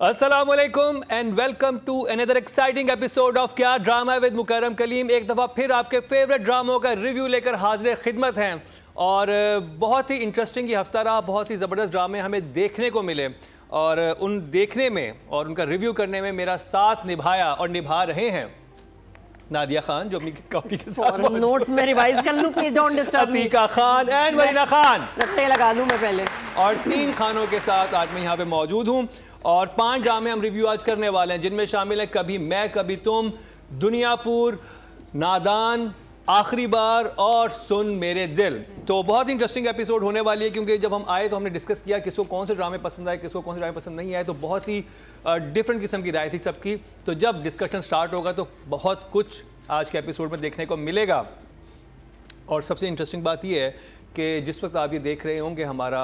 अस्सलामुअलैकुम and welcome to another exciting episode of क्या drama with Mukarram Kaleem. एक दफ़ा फिर आपके फेवरेट ड्रामों का रिव्यू लेकर हाजिर खिदमत हैं और बहुत ही इंटरेस्टिंग ये हफ्ता रहा। बहुत ही ज़बरदस्त ड्रामे हमें देखने को मिले और उन देखने में और उनका रिव्यू करने में मेरा साथ निभाया और निभा रहे हैं नादिया खान जो अपनी कॉपी के साथ नोट्स में रिवाइज कर लूं, please don't disturb me. Atika Khan and Varina Khan, Ratte लगा लूं मैं पहले। और 3 खानों के साथ आज मैं यहाँ पे मौजूद हूँ और 5 ड्रामे हम रिव्यू आज करने वाले हैं जिनमें शामिल हैं कभी मैं कभी तुम, दुनियापुर, नादान, आखिरी बार और सुन मेरे दिल। तो बहुत इंटरेस्टिंग एपिसोड होने वाली है क्योंकि जब हम आए तो हमने डिस्कस किया किसको कौन से ड्रामे पसंद आए, किसको कौन से ड्रामे पसंद नहीं आए, तो बहुत ही डिफरेंट किस्म की राय थी सबकी। तो जब डिस्कशन स्टार्ट होगा तो बहुत कुछ आज के एपिसोड में देखने को मिलेगा। और सबसे इंटरेस्टिंग बात यह है कि जिस वक्त आप ये देख रहे होंगे हमारा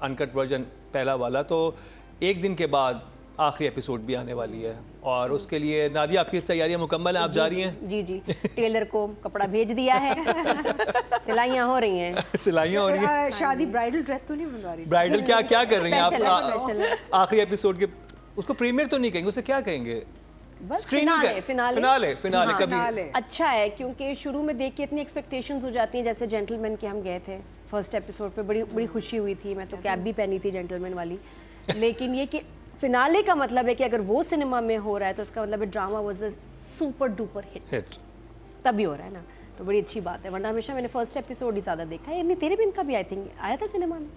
अनकट वर्जन पहला वाला, तो एक दिन के बाद आखिरी एपिसोड भी आने वाली है और उसके लिए नादिया आपकी तैयारियां मुकम्मल हैं, आप जा रही हैं? जी जी, टेलर को कपड़ा भेज दिया है। सिलाइयाँ हो रही हैं। सिलाइयां हो रही हैं। शादी ब्राइडल ड्रेस तो नहीं बनवा रही? ब्राइडल क्या क्या कर रही हैं आप? आखिरी एपिसोड के उसको प्रीमियर तो नहीं कहेंगे, उसे क्या कहेंगे? फिनाले कभी अच्छा है क्योंकि शुरू में देख के इतनी एक्सपेक्टेशंस हो जाती हैं। जैसे जेंटलमैन के हम गए थे फर्स्ट एपिसोड पे, बड़ी बड़ी खुशी हुई थी। मैं तो कैप भी पहनी थी जेंटलमैन वाली। लेकिन ये कि फिनाले का मतलब है कि अगर वो सिनेमा में हो रहा है तो उसका मतलब है drama was a super duper hit. तभी हो रहा है ना, तो बड़ी अच्छी बात है। वरना हमेशा मैंने फर्स्ट एपिसोड ही ज़्यादा देखा है। नहीं, तेरे बिन का भी आई थिंक आया था सिनेमा में,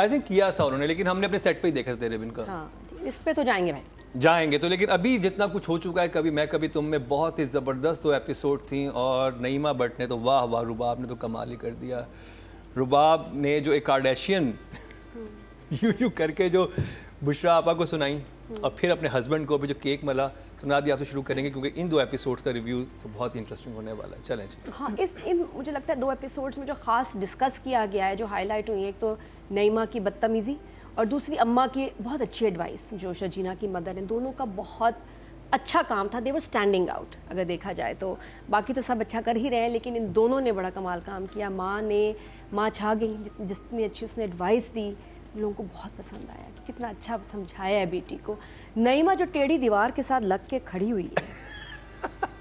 आई थिंक किया था उन्होंने, लेकिन हमने अपने सेट पे ही देखा था तेरे बिन का। हाँ, इस पे तो जाएंगे भाई, जाएंगे तो। लेकिन अभी जितना कुछ हो चुका है कभी मैं कभी तुम में, बहुत ही ज़बरदस्त वो एपिसोड थी और नईमा भट्ट ने तो वाह वाह, रुबाब ने तो कमाल ही कर दिया। रुबाब ने जो एक कार्डेशियन यू करके जो बुशरा आपा को सुनाई और फिर अपने हस्बैंड को भी जो केक मला, तो नादिया आप तो शुरू करेंगे क्योंकि इन 2 एपिसोड्स का रिव्यू तो बहुत ही इंटरेस्टिंग होने वाला है। चलें जी। हाँ, मुझे लगता है 2 एपिसोड्स में जो खास डिस्कस किया गया है, जो हाईलाइट हुई है, एक तो नईमा की बदतमीज़ी और दूसरी अम्मा की बहुत अच्छी एडवाइस जो शर्जीना की मदर है। दोनों का बहुत अच्छा काम था। दे वर स्टैंडिंग आउट अगर देखा जाए तो। बाकी तो सब अच्छा कर ही रहे हैं लेकिन इन दोनों ने बड़ा कमाल काम किया। माँ छा गई, जितनी अच्छी उसने एडवाइस दी, लोगों को बहुत पसंद आया। कितना अच्छा समझाया है बेटी को। नईमा जो टेढ़ी दीवार के साथ लग के खड़ी हुई है,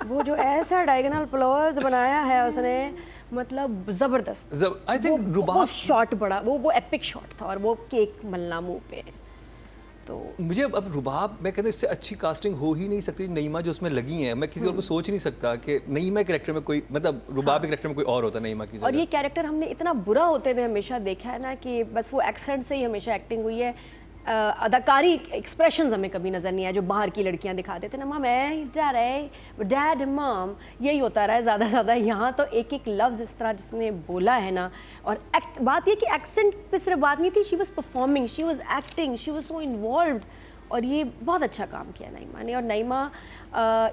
वो जो ऐसा डायगोनल फ्लावर्स बनाया है उसने, मतलब ज़बरदस्त। आई थिंक रुबाब शॉट बड़ा, वो एपिक शॉट था और वो केक मलना मुंह पे। तो मुझे अब रुबाब, मैं कहता इससे अच्छी कास्टिंग हो ही नहीं सकती। नईमा जो उसमें लगी है, मैं किसी और को सोच नहीं सकता कि नईमा के कैरेक्टर में कोई, मतलब रुबाब के कैरेक्टर में कोई और होता नईमा की जगह। और ये कैरेक्टर हमने इतना बुरा होते हुए हमेशा देखा है ना कि बस वो एक्सेंट से ही हमेशा एक्टिंग हुई है। अदाकारी एक्सप्रेशंस हमें कभी नज़र नहीं आया जो बाहर की लड़कियां दिखाते थे ना, मम डैड मम, यही होता रहा है ज़्यादा ज़्यादा। यहाँ तो एक एक लफ्ज़ इस तरह जिसने बोला है ना। और बात ये कि एक्सेंट पे सिर्फ बात नहीं थी, she was performing, she was acting, she was so involved. और ये बहुत अच्छा काम किया नईमा ने। और नईमा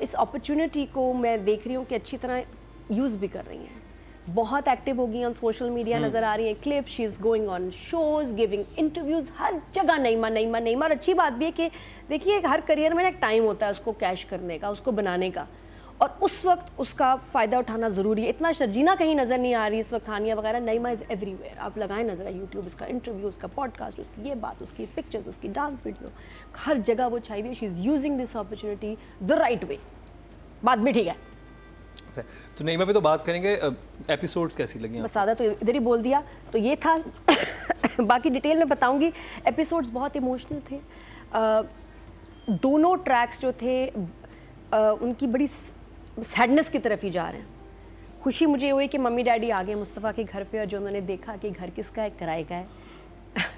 इस अपॉर्चुनिटी को मैं देख रही हूँ कि अच्छी तरह यूज़ भी कर रही हैं। बहुत एक्टिव हो गई ऑन सोशल मीडिया, नज़र आ रही है clip, she is going on shows, giving interviews, हर जगह नईमा नईमा नईमा। और अच्छी बात भी है कि देखिए हर करियर में ना एक टाइम होता है उसको कैश करने का, उसको बनाने का, और उस वक्त उसका फ़ायदा उठाना ज़रूरी है। इतना शर्जीना कहीं नज़र नहीं आ रही इस वक्त, हानिया वगैरह। नईमा इज़ एवरीवेयर। आप लगाएं नज़र है यूट्यूब, उसका इंटरव्यू, उसका पॉडकास्ट, उसकी ये बात, उसकी पिक्चर्स, उसकी डांस वीडियो, हर जगह वो छाई हुई है। She is using this opportunity the right वे। बात भी ठीक है। तो नईमा पे तो बात करेंगे, एपिसोड्स कैसी लगी? बस आधा तो इधर ही बोल दिया, तो ये था। बाकी डिटेल में बताऊंगी। एपिसोड्स बहुत इमोशनल थे। दोनों ट्रैक्स जो थे उनकी बड़ी सैडनेस की तरफ ही जा रहे हैं। खुशी मुझे हुई कि मम्मी डैडी आ गए मुस्तफ़ा के घर पे और जो उन्होंने देखा कि घर किसका है, किराए का है।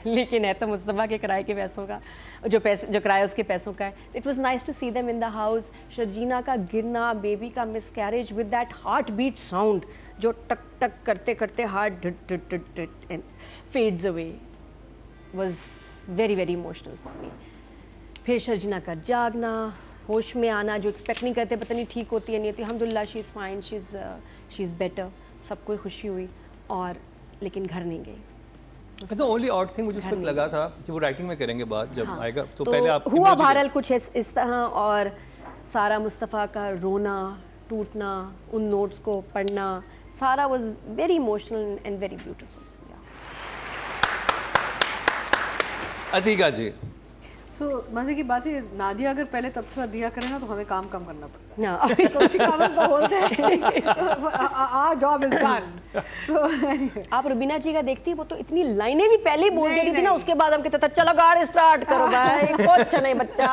लेकिन है तो मुस्तफ़ा के किराए के पैसों का, जो किराया उसके पैसों का है। It was nice to see them in the house. Sharjeena का गिरना, बेबी का miscarriage with that heart beat sound जो टक टक करते करते heart and fades away, was very very emotional for me. फिर शर्जीना का जागना, होश में आना, जो एक्सपेक्ट नहीं करते, पता नहीं ठीक होती है नहीं होती। अल्हम्दुलिल्लाह she is fine, she is better, सबको खुशी हुई। और लेकिन घर नहीं गई। तो ओनली ऑड थिंग मुझे उस वक्त लगा था कि वो राइटिंग में करेंगे बात जब आएगा, तो पहले आप हुआ वायरल कुछ इस तरह। और सारा मुस्तफ़ा का रोना, टूटना, उन नोट्स को पढ़ना, Sara was very emotional and very beautiful. Atika ji, so मजे की बात है, नादिया अगर पहले तबसरा दिया करे ना तो हमें काम कम करना पड़ता है। ना तो she covers the whole thing. Our job is done. So anyway. आप रुबीना जी का देखती वो तो इतनी लाइनें भी पहले ही बोल नहीं, देती थी ना, नहीं। उसके बाद हम कहते थे चलो गाड़ी स्टार्ट करो भाई, कुछ नहीं बच्चा।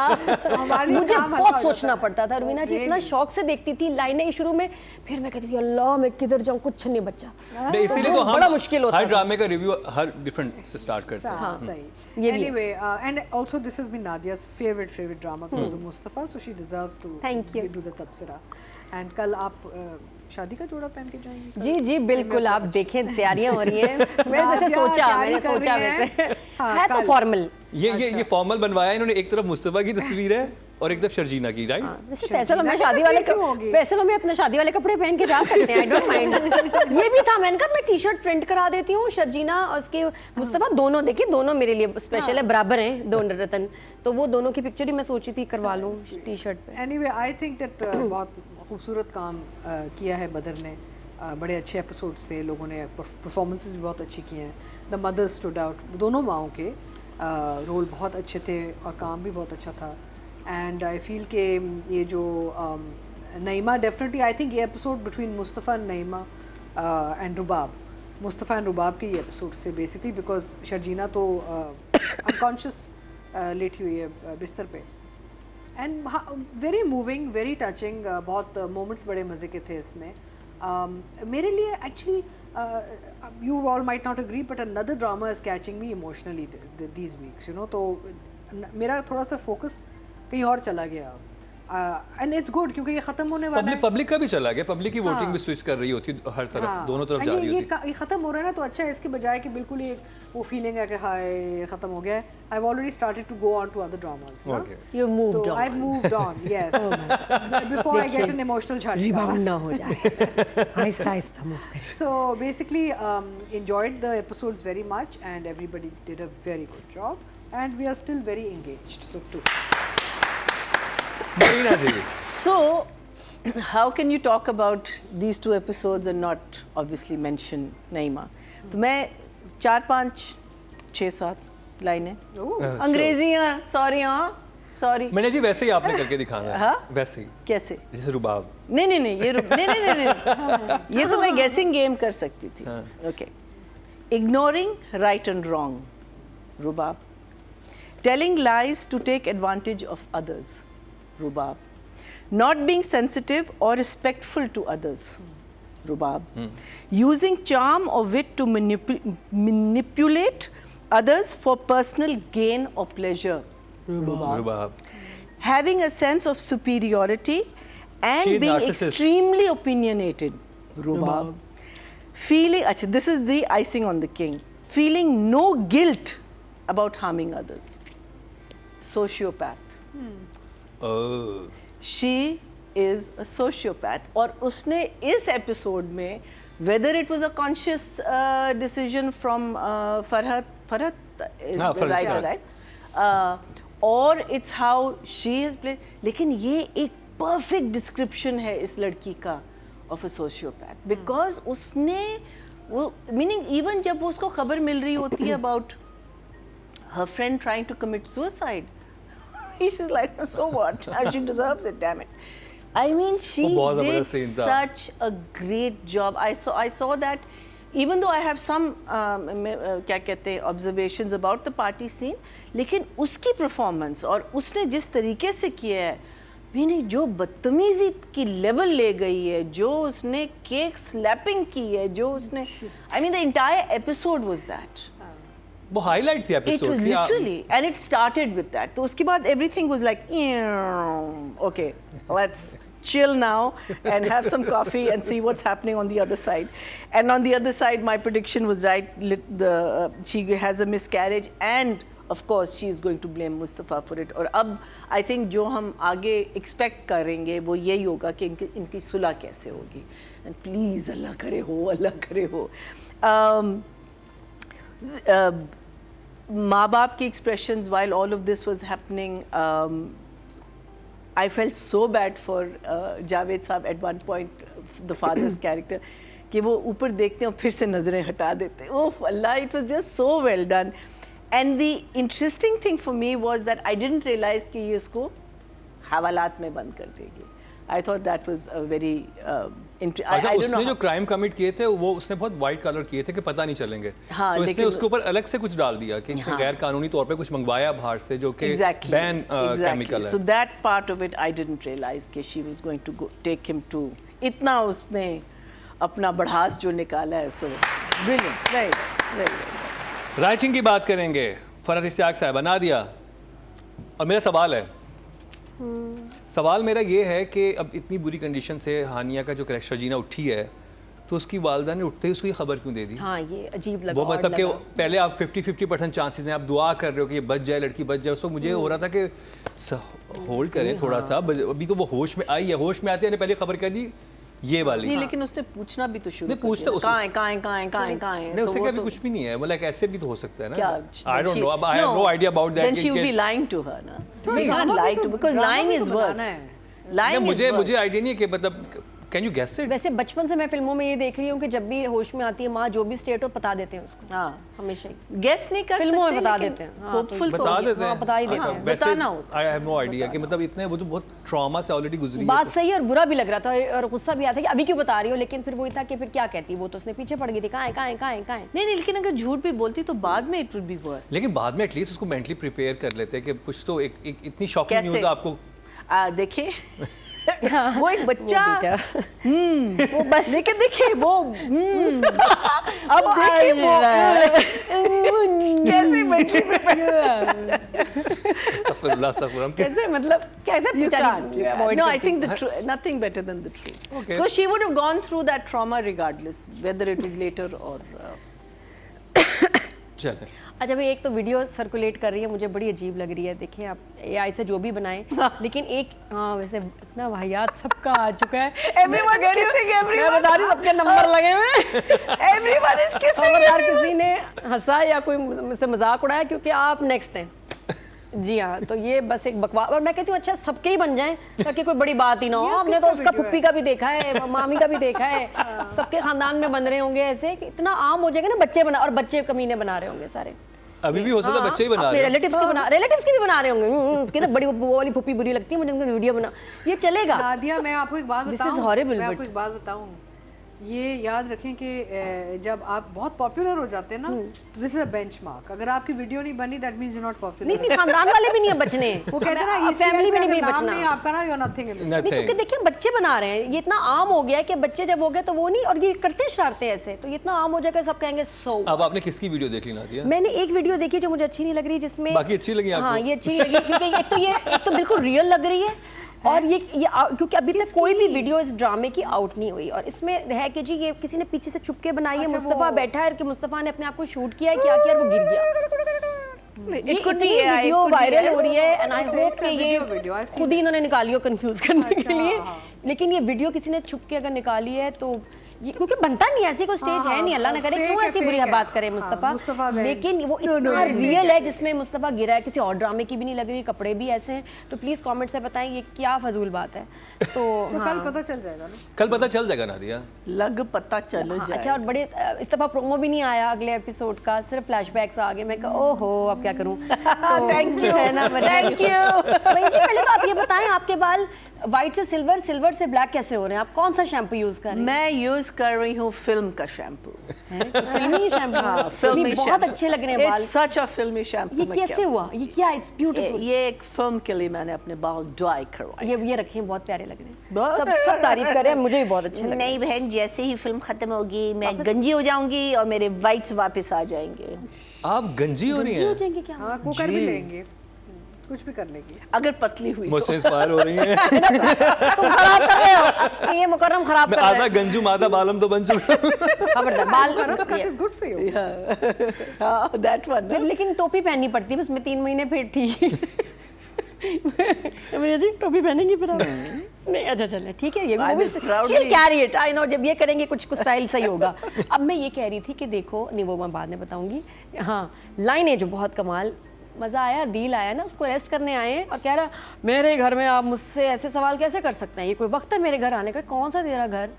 हमारे लिए मुझे काम हल्का बहुत हो सोचना जाता है। पड़ता था। रुबीना जी इतना शौक से देखती थी लाइनें शुरू में, फिर मैं कहती थी अल्लाह मैं किधर जाऊँ, कुछ नहीं बच्चा। नहीं, इसीलिए तो हम बड़ा मुश्किल होता हर था। ड्रामे का रिव्यू हर डिफरेंट से स्टार्ट करते हैं। हाँ सही। ये भी है। Anyway, and also this has been Nadia's favorite drama because of Mustafa, so she deserves to Thank you. do the tabsira. And कल आप शादी का जोड़ा पहन के जाएंगी? जी जी बिल्कुल, आप देखें तैयारियां हो रही हैं। मैंने वैसे नादिया सोचा, तैयारी मैंने कर सोचा रही वैसे हैं। हाँ, है तो कल। फॉर्मल। ये फॉर्मल बनवाया इन्होंने, एक तरफ मुस्तफा की तस्वीर है और एक तरफ शर्जीना की, राइट? वैसे शर्जीना फैसलों में की शादी वाले तस्वीर क्यों होगी? फैसलों में अपने शादी वाले कपड़े पहन के जा सकते हैं, आई डोंट माइंड। ये भी था, मैंने कहा मैं टी शर्ट प्रिंट करा देती हूँ, शर्जीना और उसके मुस्तफा दोनों, देखिए दोनों मेरे लिए स्पेशल है, बराबर हैं दोनों रतन, तो वो दोनों की पिक्चर ही मैं सोची थी करवा लूँ टी शर्ट पे। Anyway, I think that बहुत खूबसूरत काम किया है बदर ने। बड़े अच्छे एपिसोड्स थे, लोगों ने परफॉर्मेंसेस भी बहुत अच्छी की हैं। द मदर्स स्टूड आउट, दोनों माओं के रोल बहुत अच्छे थे और काम भी बहुत अच्छा था। एंड आई फील के ये जो नईमा, डेफिनेटली आई थिंक ये episode between Mustafa and Naima and Rubab, Mustafa and Rubab के ये एपिसोड से बेसिकली, बिकॉज शर्जीना तो अनकॉन्शियस लेटी हुई है बिस्तर पे। And very moving, very touching, बहुत मोमेंट्स बड़े मज़े के थे इसमें। मेरे लिए actually you all might not agree, but another drama is catching me emotionally these weeks, you know. तो मेरा थोड़ा सा फोकस कहीं और चला गया, एंड इट्स गुड क्योंकि ये ख़त्म होने वाला है। पब्लिक का भी चला गया, पब्लिक की वोटिंग भी स्विच कर रही होती है हर तरफ, दोनों तरफ जा रही होती है। ये ख़त्म हो रहा है ना, तो अच्छा है, इसके बजाय कि बिल्कुल ही वो फीलिंग है कि हाय ये ख़त्म हो गया है। I have already started to go on to other dramas. Okay. You moved तो on. I have moved on, yes, before I get an emotional झटका। रिबाउंड ना हो जाए, आहिस्ता आहिस्ता मूव करें। So basically, enjoyed the episodes very much, and everybody did a very good job, and we are still very engaged. So too. Marina ji, So, how can you talk about these two episodes and not obviously mention Naima? तो मैं 4, 5, 6, 7 लाइनें अंग्रेजियाँ, sorry Marina जी वैसे ही आपने करके दिखाना है। हाँ? वैसे ही कैसे? जैसे रुबाब। नहीं ये तो मैं गेसिंग गेम कर सकती थी। Okay, ignoring right and wrong, Rubab. Telling lies to take advantage of others, Rubab. Not being sensitive or respectful to others, Rubab. Using charm or wit to manipulate others for personal gain or pleasure, Rubab. Rubab. Having a sense of superiority and She being narcissist. extremely opinionated, Rubab. Feeling, achha, this is the icing on the king. Feeling no guilt about harming others, sociopath. Oh, She is a sociopath. और उसने इस episode में, whether it was a conscious decision from Farhat is हाँ, the Farhat, writer, हाँ. right? Or it's how she has played. लेकिन ये एक perfect description है इस लड़की का of a sociopath, because उसने वो, meaning even जब वो उसको खबर मिल रही होती है about her friend trying to commit suicide, she's like, so what? She deserves it, damn it. I mean, she वो बहुत did ज़बरदस्त scene था। such a great job. I saw that, even though I have some क्या कहते हैं observations about the party scene, लेकिन उसकी performance और उसने जिस तरीके से किया है, मीनिंग जो बदतमीजी की लेवल ले गई है, जो उसने केक स्लैपिंग की है, जो उसने, I mean the entire episode was that. वो हाईलाइट थी It एपिसोड was की। literally, and it started with that. तो उसके बाद everything was like, okay, let's chill now and have some coffee and see what's happening on the other side. And on the other side, my prediction was right. She has a miscarriage, and of course, she is going to blame Mustafa for it. और अब I think जो हम आगे expect करेंगे वो यही होगा कि इनकी सुलह कैसे होगी. And please अल्लाह करे हो. माँ बाप की expressions while all of this was happening, I felt so bad for Javed साहब at one point, the father's character, कि वो ऊपर देखते हैं और फिर से नज़रें हटा देते हैं. ओह अल्लाह, it was just so well done. And the interesting thing for me was that I didn't realize कि ये उसको हवालात में बंद कर देगी. I thought that was a very अच्छा, उसने जो क्राइम कमिट किए थे वो उसने बहुत वाइट कलर किए थे कि पता नहीं चलेंगे. हाँ, तो इसने उसके ऊपर अलग से कुछ डाल दिया कि इसने गैर कानूनी तौर पे कुछ मंगवाया बाहर से जो कि बैन केमिकल है. So that part of it I didn't realize कि she was going to take him to. इतना उसने अपना बढ़ास जो निकाला है तो brilliant, very. राइटिंग की बात करेंगे. फरहत इश्तियाक साहिबा, नादिया, और मेरा सवाल है. सवाल मेरा ये है कि अब इतनी बुरी कंडीशन से हानिया का जो क्रैश शजीना उठी है तो उसकी वालदा ने उठते ही उसको ये खबर क्यों दे दी? हाँ, ये अजीब लगा. वो मतलब कि पहले आप 50-50% चांसेस हैं, आप दुआ कर रहे हो कि ये बच जाए, लड़की बच जाए. उसको मुझे हो रहा था कि होल्ड करें थोड़ा सा, अभी तो वो होश में आई है. होश में आते हैं पहले खबर कर दी ये वाली. नहीं, लेकिन उसने पूछना भी तो शुरू नहीं, पूछता कहाँ है. नहीं, उससे क्या भी कुछ भी नहीं है. मतलब ऐसे भी तो हो सकता है ना. क्या? I don't know. I have no idea about that. Then she would be lying to her, na? She can't lie to, because lying is worse. Lying is worse. मुझे आइडिया नहीं है कि मतलब कैन यू गेस इट? वैसे बचपन से मैं फिल्मों में ये देख रही हूँ कि जब भी होश में आती है माँ, जो भी स्टेट हो बता देते हैं उसको. हाँ, हमेशा ही गेस नहीं कर सकते. फिल्मों में बता देते हैं. हाँ, होपफुल बता देते हैं. बता ही देते हैं. बताना होता आई हैव नो आइडिया कि मतलब इतने वो तो बहुत ट्रॉमा से ऑलरेडी गुजरी है. बात सही है और बुरा भी लग रहा था और गुस्सा भी आता है कि अभी क्यों बता रही हो, लेकिन फिर वही था कि फिर क्या कहती, वो तो उसने पीछे पड़ गई थी. कहाँ है. नहीं, लेकिन अगर झूठ भी बोलती तो बाद में इट वुड बी वर्स. लेकिन बाद में एटलीस्ट उसको मेंटली प्रिपेयर कर लेते हैं कि कुछ तो एक इतनी शॉकिंग न्यूज़ आपको. देखिए वो एक बच्चा वो बस लेकिन देखिए वो अब देखिए वो कैसे मेंटली कैसे मतलब कैसे पूछा. No, I think nothing better than the truth. Okay. Because she would have gone through that trauma regardless, whether it was later or. चले. अच्छा भाई, एक तो वीडियो सर्कुलेट कर रही है, मुझे बड़ी अजीब लग रही है. देखें आप, AI से जो भी बनाएं, लेकिन एक वैसे इतना वाहियात सबका आ चुका है. Everyone is kissing everyone. मैं बता रही हूँ, सबके नंबर लगे हुए हैं. Everyone is kissing. खबरदार किसी ने हंसा या कोई मुझसे मजाक उड़ाया, क्योंकि आप नेक्स्ट हैं. जी हाँ, तो ये बस एक बकवास. और मैं कहती हूँ अच्छा सबके ही बन जाएं ताकि कोई बड़ी बात ही ना हो. हमने तो उसका पुप्पी का भी देखा है, मामी का भी देखा है, सबके खानदान में बन रहे होंगे ऐसे कि इतना आम हो जाएगा ना. बच्चे बना, और बच्चे कमीने बना रहे होंगे सारे. अभी भी हो सकता है बच्चे ही बना रहे हैं. रिलेटिव्स की भी बना रहे होंगे. उसकी ना बड़ी वो वाली पुप्पी बुरी लगती है मुझे, उनकी वीडियो बना. ये चलेगा. नादिया, मैं आपको एक बात This is horrible, मैं आपको एक बात बताऊं. ये याद रखें कि जब आप बहुत पॉपुलर हो जाते हैं ना, तो दिस इज अ बेंचमार्क. अगर आपकी वीडियो नहीं बनी, that means you not popular. नहीं, खानदान वाले भी नहीं है बचने. वो कहते हैं ना, फैमिली में नहीं नाम बचना. नहीं आपका ना, यू आर नथिंग. नहीं, क्योंकि देखिए बच्चे बना रहे हैं. ये इतना आम हो गया है कि बच्चे जब हो गए तो वो नहीं, और ये करते शरारते ऐसे, तो ये इतना आम हो जाएगा सब कहेंगे सो. अब आपने किसकी वीडियो देख ली नादिया? मैंने एक वीडियो देखी जो मुझे अच्छी नहीं लग रही, जिसमें बाकी अच्छी लगी आपको? हाँ, ये अच्छी लगी क्योंकि एक तो बिल्कुल रियल लग रही है, और ये क्योंकि अभी तक कोई भी वीडियो इस ड्रामे की आउट नहीं हुई. और इसमें है कि जी ये किसी ने पीछे से छुपके बनाई है. मुस्तफा बैठा है कि मुस्तफा ने अपने आप को शूट किया है, क्या किया, वो गिर गया. ये इतनी वीडियो वायरल हो रही है, एंड आई होप कि ये खुद ही इन्होंने निकाली हो कंफ्यूज करने के लिए. लेकिन ये वीडियो किसी ने छुप के अगर निकाली है तो ये, क्योंकि बनता नहीं ऐसी कोई स्टेज है नहीं, अल्लाह ना करे. क्यों ऐसी बुरी बात करे मुस्तफा. लेकिन वो इतना रियल है जिसमें मुस्तफा गिरा है. किसी और ड्रामे की भी नहीं लग रही, कपड़े भी ऐसे हैं. तो प्लीज कमेंट से बताएं ये क्या फजूल बात है. तो कल पता चल जाएगा ना. कल पता चल जाएगा नादिया. लग पता चल जाएगा. अच्छा, और बड़े इस दफा प्रोमो भी नहीं आया अगले एपिसोड का, सिर्फ फ्लैशबैक्स आ गए. मैं कहा ओहो अब क्या करूं. थैंक यू, है ना, थैंक यू. पहले तो आप ये बताएं, आपके बाल व्हाइट से सिल्वर, सिल्वर से ब्लैक कैसे हो रहे हैं? आप कौन सा शैम्पू यूज कर रहे हैं? मैं यूज कर रही हूँ फिल्म का शैम्पू. फिल्मी शैम्पू. हाँ, फिल्मी बहुत अच्छे लग रहे हैं बाल. सच अ फिल्मी शैम्पू. ये कैसे हुआ? ये क्या? It's beautiful. ये एक फिल्म के लिए मैंने अपने बाल ड्राई करवाए. ये रखे बहुत प्यारे लग रहे हैं. सब तारीफ कर रहे हैं, मुझे भी बहुत अच्छे लग रहे हैं. नहीं बहन, जैसे ही फिल्म खत्म होगी मैं गंजी हो जाऊंगी और मेरे वाइट्स वापस आ जाएंगे. आप गंजी हो रही हैं? हो जाएंगे क्या? हाँ, कुकर भी लेंगे, कुछ भी कर लेगी अगर पतली हुई. मुझसे इंस्पायर हो रही हैं. तुम खराब कर रहे हो. ये मुकर्रम खराब कर रहे आधा गंजू मादा बालम तो बन चुका. खबरदार, बाल is good for you. That one. लेकिन टोपी पहननी पड़ती है उसमें 3 महीने फिर ठीक. मुझे टोपी पहनेंगी फिर आप? नहीं, अच्छा चले ठीक है. ये कैरी इट. आई नो, जब ये करेंगे कुछ स्टाइल सही होगा. अब मैं ये कह रही थी कि देखो, नहीं वो मैं बाद में बताऊंगी. हाँ, लाइनें जो बहुत कमाल, मज़ा आया, डील आया ना. उसको अरेस्ट करने आए हैं और कह रहा मेरे घर में आप मुझसे ऐसे सवाल कैसे कर सकते हैं, ये कोई वक्त है मेरे घर आने का? कौन सा तेरा घर?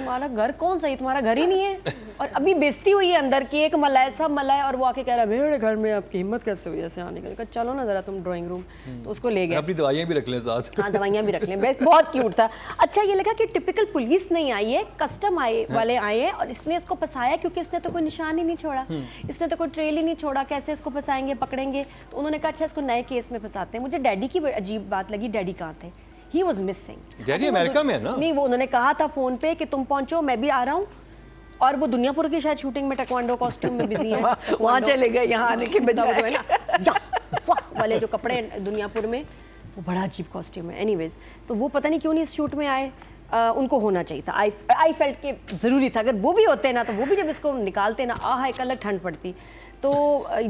तुम्हारा घर कौन सा है, तुम्हारा घर ही नहीं है। और अभी बेइज्जती हुई है अंदर की, एक मलाई सब मलाई, और वो आके कह रहा है मेरे घर में आपकी हिम्मत कैसे हुई ऐसे आने का। चलो ना जरा तुम ड्राइंग रूम, तो उसको ले गए। अपनी दवाइयाँ भी रख लें साथ। हाँ दवाइयाँ भी रख लें। बहुत क्यूट था। अच्छा ये लगा कि टिपिकल पुलिस नहीं आई है, कस्टम वाले आए हैं और इसने इसको फंसाया, क्योंकि इसने तो कोई निशान ही नहीं छोड़ा, इसने तो कोई ट्रेल ही नहीं छोड़ा, कैसे इसको फंसाएंगे, पकड़ेंगे। तो उन्होंने कहा अच्छा इसको नए केस में फंसाते हैं। मुझे डैडी की अजीब बात लगी, डैडी कहाँ थे, he was missing. Daddy America में है ना? नहीं, वो उन्होंने कहा था फोन पे कि तुम पहुंचो मैं भी आ रहा हूँ, और वो दुनियापुर की शायद शूटिंग में टैक्वांडो कॉस्ट्यूम में बिजी है। वहाँ चले गए, यहाँ आने के बजाय वाले जो कपड़े दुनियापुर में, वो बड़ा अजीब कॉस्ट्यूम है। एनीवेज, तो वो पता नहीं क्यों नहीं इस शूट में आए। उनको होना चाहिए था। आई फेल्ट के ज़रूरी था, अगर वो भी होते ना तो वो भी जब इसको निकालते ना, एक अलग ठंड पड़ती। तो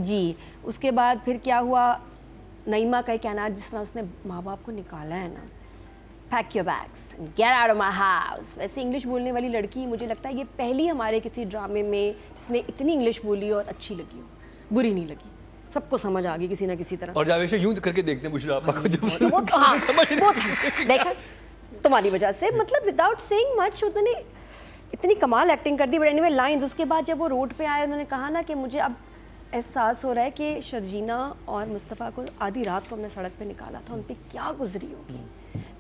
जी उसके बाद फिर क्या हुआ, नईमा का कहना, जिस तरह उसने माँ बाप को निकाला है ना, pack your bags get out of my house. वैसे इंग्लिश बोलने वाली लड़की, मुझे लगता है ये पहली हमारे किसी ड्रामे में जिसने इतनी इंग्लिश बोली और अच्छी लगी हो, बुरी नहीं लगी, सबको समझ आ गई किसी ना किसी तरह। और जावेद यूं करके देखते हैं बुशरा आपा को, जब वो था देखा तुम्हारी वजह से, मतलब विदाउट सेइंग मच उन्होंने इतनी कमाल एक्टिंग कर दी। बट एनीवे लाइंस, उसके बाद जब वो रोड पे आए उन्होंने कहा ना कि मुझे अब एहसास हो रहा है कि शर्जीना और मुस्तफ़ा को आधी रात को हमने सड़क पे निकाला था, उन पे क्या गुजरी होगी।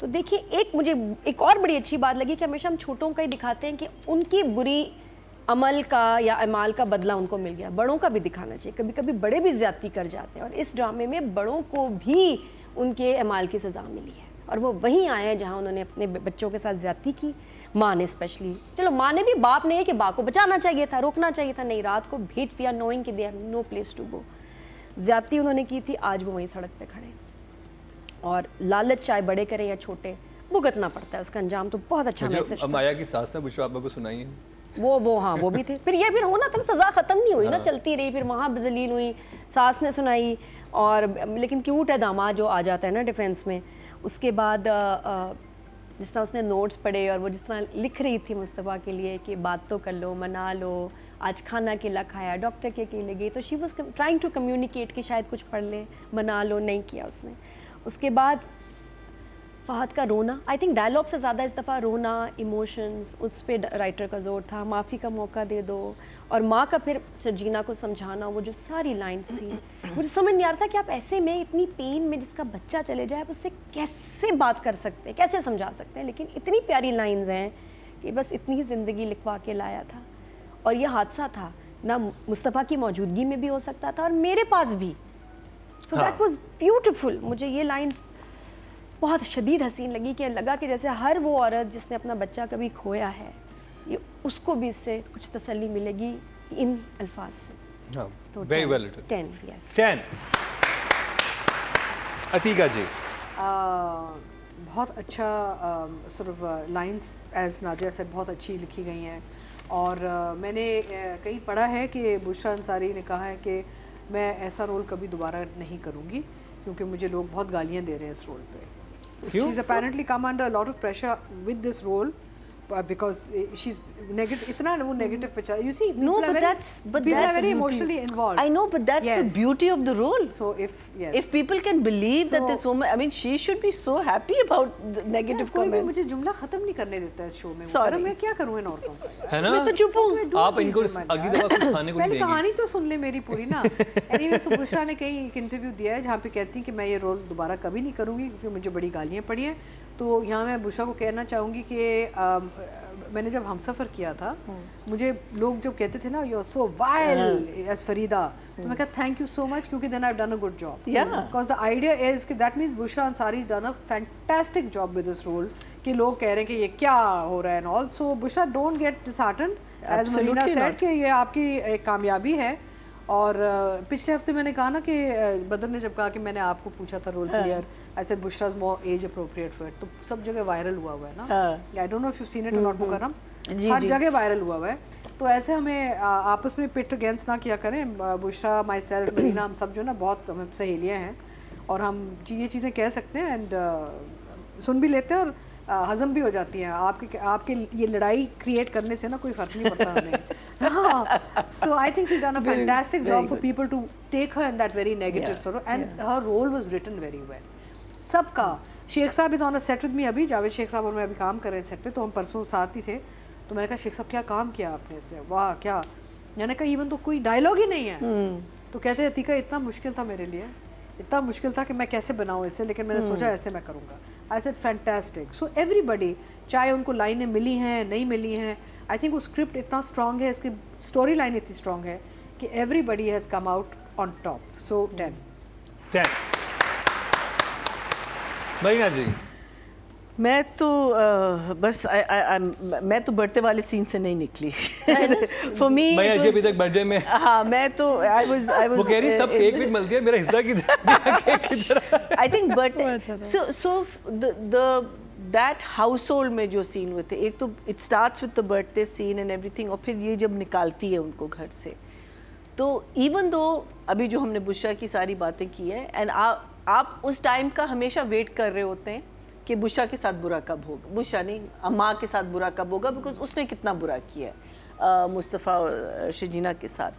तो देखिए, एक मुझे एक और बड़ी अच्छी बात लगी कि हमेशा हम छोटों का ही दिखाते हैं कि उनकी बुरी अमल का या अमाल का बदला उनको मिल गया, बड़ों का भी दिखाना चाहिए। कभी कभी बड़े भी ज़्यादती कर जाते हैं, और इस ड्रामे में बड़ों को भी उनके अमाल की सज़ा मिली है, और वो वहीं आए हैं जहाँ उन्होंने अपने बच्चों के साथ ज़्यादती की। माँ ने स्पेशली, चलो माँ ने भी, बाप ने कि बाप को बचाना चाहिए था, रोकना चाहिए था, नहीं, रात को भेज दिया नोइंग कि they are no place to go. ज़्यादती उन्होंने की थी, आज वो वहीं सड़क पे खड़े। और लालच चाहे बड़े करें या छोटे, भुगतना पड़ता है, उसका अंजाम तो बहुत अच्छा मैसेज था। माया की सास ने बुशरा आपा को सुनाई है वो हाँ वो भी थे। फिर ये होना था, सज़ा ख़त्म नहीं हुई ना, चलती रही। फिर वहाँ जलील हुई, सास ने सुनाई, और लेकिन क्यूट है दामाद जो आ जाता है ना डिफेंस में। उसके बाद जिस तरह उसने नोट्स पढ़े और वो जिस तरह लिख रही थी मुस्तफ़ा के लिए कि बात तो कर लो, मना लो, आज खाना केला खाया, डॉक्टर के केले गई, तो she was trying to communicate कि शायद कुछ पढ़ ले, मना लो, नहीं किया उसने। उसके बाद फ़हद का रोना, आई थिंक डायलॉग से ज़्यादा इस दफ़ा रोना, इमोशंस, उस पर राइटर का जोर था। माफ़ी का मौका दे दो, और माँ का फिर शर्जीना को समझाना, वो जो सारी लाइन्स थी, मुझे समझ नहीं आ रहा था कि आप ऐसे में इतनी पेन में जिसका बच्चा चले जाए आप उससे कैसे बात कर सकते हैं, कैसे समझा सकते हैं। लेकिन इतनी प्यारी लाइन्स हैं कि बस इतनी ही ज़िंदगी लिखवा के लाया था। और ये हादसा था ना, मुस्तफ़ा की मौजूदगी में भी हो सकता था और मेरे पास भी। So that was beautiful. मुझे ये लाइन्स बहुत शदीद हसीन लगी कि लगा कि जैसे हर वो औरत जिसने अपना बच्चा कभी खोया है, ये उसको भी इससे कुछ तसल्ली मिलेगी इन अल्फाज से। तो very well written. 10 yes 10। Atika ji, बहुत अच्छा sort of lines as Nadia से बहुत अच्छी लिखी गई हैं। और मैंने कहीं पढ़ा है कि बुशरा अंसारी ने कहा है कि मैं ऐसा रोल कभी दोबारा नहीं करूँगी, क्योंकि मुझे लोग बहुत गालियाँ दे रहे हैं इस रोल पे। She's apparently come under a lot of pressure with this role because she's negative. इतना वो negative पे चला. You see, No, people but are that's very emotionally involved. I know, but that's Yes. the beauty of the role. So If people can believe that So- this woman, I mean, she should be so happy about the negative कोई भी comments. मुझे जुमला खत्म नहीं करने देता है इस शो में। Sorry. पर मैं क्या करूँ इन औरतों का? है ना? मैं तो चुप हूँ। आप इनको अगली दफा कुछ खाने को नहीं पहले देंगी। कहानी तो सुन ले मेरी पूरी ना। एनीवे, सो बुशरा ने कहीं एक इंटरव्यू दिया है जहाँ पे कहती हैं कि मैं ये रोल दोबारा कभी नहीं करूँगी क्योंकि मुझे बड़ी गालियाँ पड़ी हैं। तो यहाँ मैं बुशरा को कहना चाहूँगी कि मैंने जब हमसफ़र किया था, मुझे लोग जब कहते थे ना you are so vile as Farida, तो मैं कहता थैंक यू सो मच, क्योंकि then I have done a good job. Yeah. Because the idea is कि that means Bushra Ansari done a fantastic job with this role, कि लोग कह रहे हैं कि ये क्या हो रहा है and all. So Bushra don't get disheartened, as Marina said कि ये आपकी एक कामयाबी है। और पिछले हफ्ते मैंने कहा ना कि बदर ने जब कहा कि मैंने आपको पूछा था role clear, I said Bushra's more as appropriate for it, तो सब जगह वायरल हुआ है ना। I don't know if you seen it or not Mukarram, हर जगह वायरल हुआ है। तो ऐसे हमें आपस में पिट अगेंस्ट ना किया करें। बुशरा, माई सेल्फ, मरीना, हम सब जो ना बहुत हम सहेलियाँ हैं और हम ये चीज़ें कह सकते हैं एंड सुन भी लेते हैं और हजम भी हो जाती हैं। आपके ये लड़ाई क्रिएट करने से ना कोई फ़र्क नहीं पड़ता हमें। So I think she is done a fantastic job for people to take her in that very negative sort, and her role was written very well. सबका Sheikh sahab is on a set with me, अभी जावेद शेख साहब और मैं अभी काम कर रहे हैं सेट पे, तो हम परसों साथ ही थे। तो मैंने कहा शेख साहब क्या काम किया आपने इसने, वाह क्या। मैंने कहा इवन तो कोई डायलॉग ही नहीं है। तो कहते हैं अतीका इतना मुश्किल था मेरे लिए, इतना मुश्किल था कि मैं कैसे बनाऊँ इसे, लेकिन मैंने सोचा ऐसे मैं करूँगा। I said fantastic. So everybody, चाहे उनको लाइनें मिली हैं नहीं मिली हैं, आई थिंक वो स्क्रिप्ट इतना स्ट्रॉन्ग है, इसकी स्टोरी लाइन इतनी स्ट्रॉन्ग है कि everybody has come out on top. So 10 Marina ji. मैं तो बस मैं तो बर्थडे वाले सीन से नहीं निकली। फॉर मी मरीना जी अभी तक बर्थडे में, हाँ मैं तो आई वाज वो कह रही सब केक भी मिल गया, मेरा हिस्सा किधर? I think birthday so the that household में जो सीन हुए थे, एक तो it starts with the birthday scene and everything, और फिर ये जब निकालती है उनको घर से, तो इवन दो अभी जो हमने बुशरा की सारी बातें की है, एंड आप उस टाइम का हमेशा वेट कर रहे होते हैं कि बुशरा के साथ बुरा कब होगा, बुशरा नहीं माँ के साथ बुरा कब होगा, बिकॉज उसने कितना बुरा किया है मुस्तफ़ा और शजीना के साथ।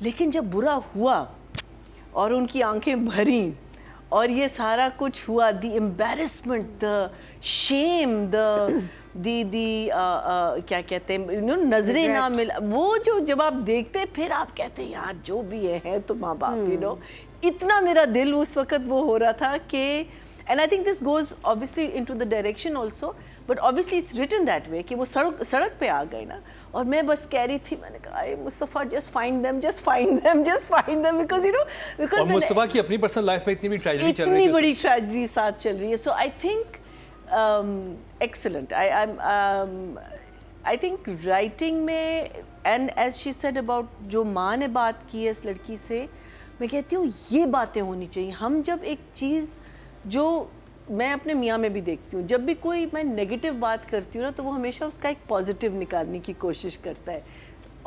लेकिन जब बुरा हुआ और उनकी आंखें भरी और ये सारा कुछ हुआ, the embarrassment, the shame, the क्या कहते हैं, नजरें ना मिला, वो जो जब आप देखते हैं फिर आप कहते हैं यार जो भी है तो माँ बाप, इतना मेरा दिल उस वक्त वो हो रहा था कि, and I think this goes obviously into the direction also, but obviously it's written that way कि वो सड़क पे आ गए ना, और मैं बस कह रही थी, मैंने कहा Mustafa just find them because because और मुस्तफ़ा की अपनी पर्सनल लाइफ में इतनी बड़ी ट्रेजेडी चल रही है, इतनी बड़ी ट्रेजेडी साथ चल रही है, so I think excellent. I think writing में, and as she said about जो माँ ने बात की है इस लड़की से, मैं कहती हूँ ये बातें होनी चाहिए। हम जब एक चीज़ जो मैं अपने मियाँ में भी देखती हूँ, जब भी कोई मैं नेगेटिव बात करती हूँ ना, तो वो हमेशा उसका एक पॉजिटिव निकालने की कोशिश करता है,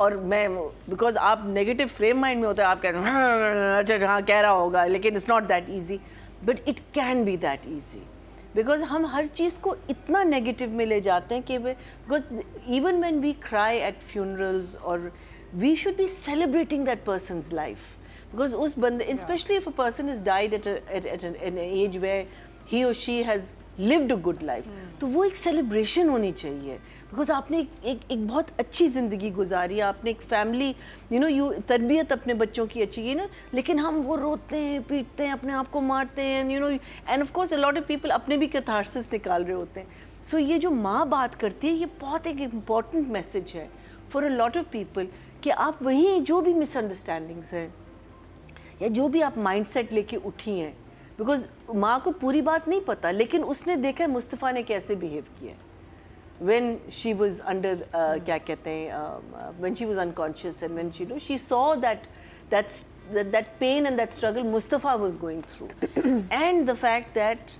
और मैं बिकॉज आप नेगेटिव फ्रेम माइंड में होता है, आप कहते हैं अच्छा हाँ कह रहा होगा, लेकिन it's not that easy, but it can be that easy, because हम हर चीज़ को इतना नेगेटिव में ले जाते हैं कि because even when we cry at funerals, और we should be celebrating that person's life, because उस बंदे, specially if a person is died at an age where he और she has lived a good life, तो वो एक celebration होनी चाहिए, because आपने एक बहुत अच्छी ज़िंदगी गुजारी, आपने एक फैमिली यू तरबियत अपने बच्चों की अच्छी की ना, लेकिन हम वो रोते हैं, पीटते हैं, अपने आप को मारते हैं, end of course a lot of people अपने भी कैथारसिस निकाल रहे होते हैं। सो ये जो माँ बात करती है, ये बहुत एक इम्पॉर्टेंट मैसेज है for a lot of people, कि आप वहीं जो भी मिसअंडरस्टैंडिंग्स हैं या जो भी आप माइंडसेट लेके उठी हैं, बिकॉज माँ को पूरी बात नहीं पता, लेकिन उसने देखा है मुस्तफ़ा ने कैसे बिहेव किया है when she was under क्या कहते हैं when she was unconscious, and when she saw that pain and that struggle Mustafa was going through and the fact that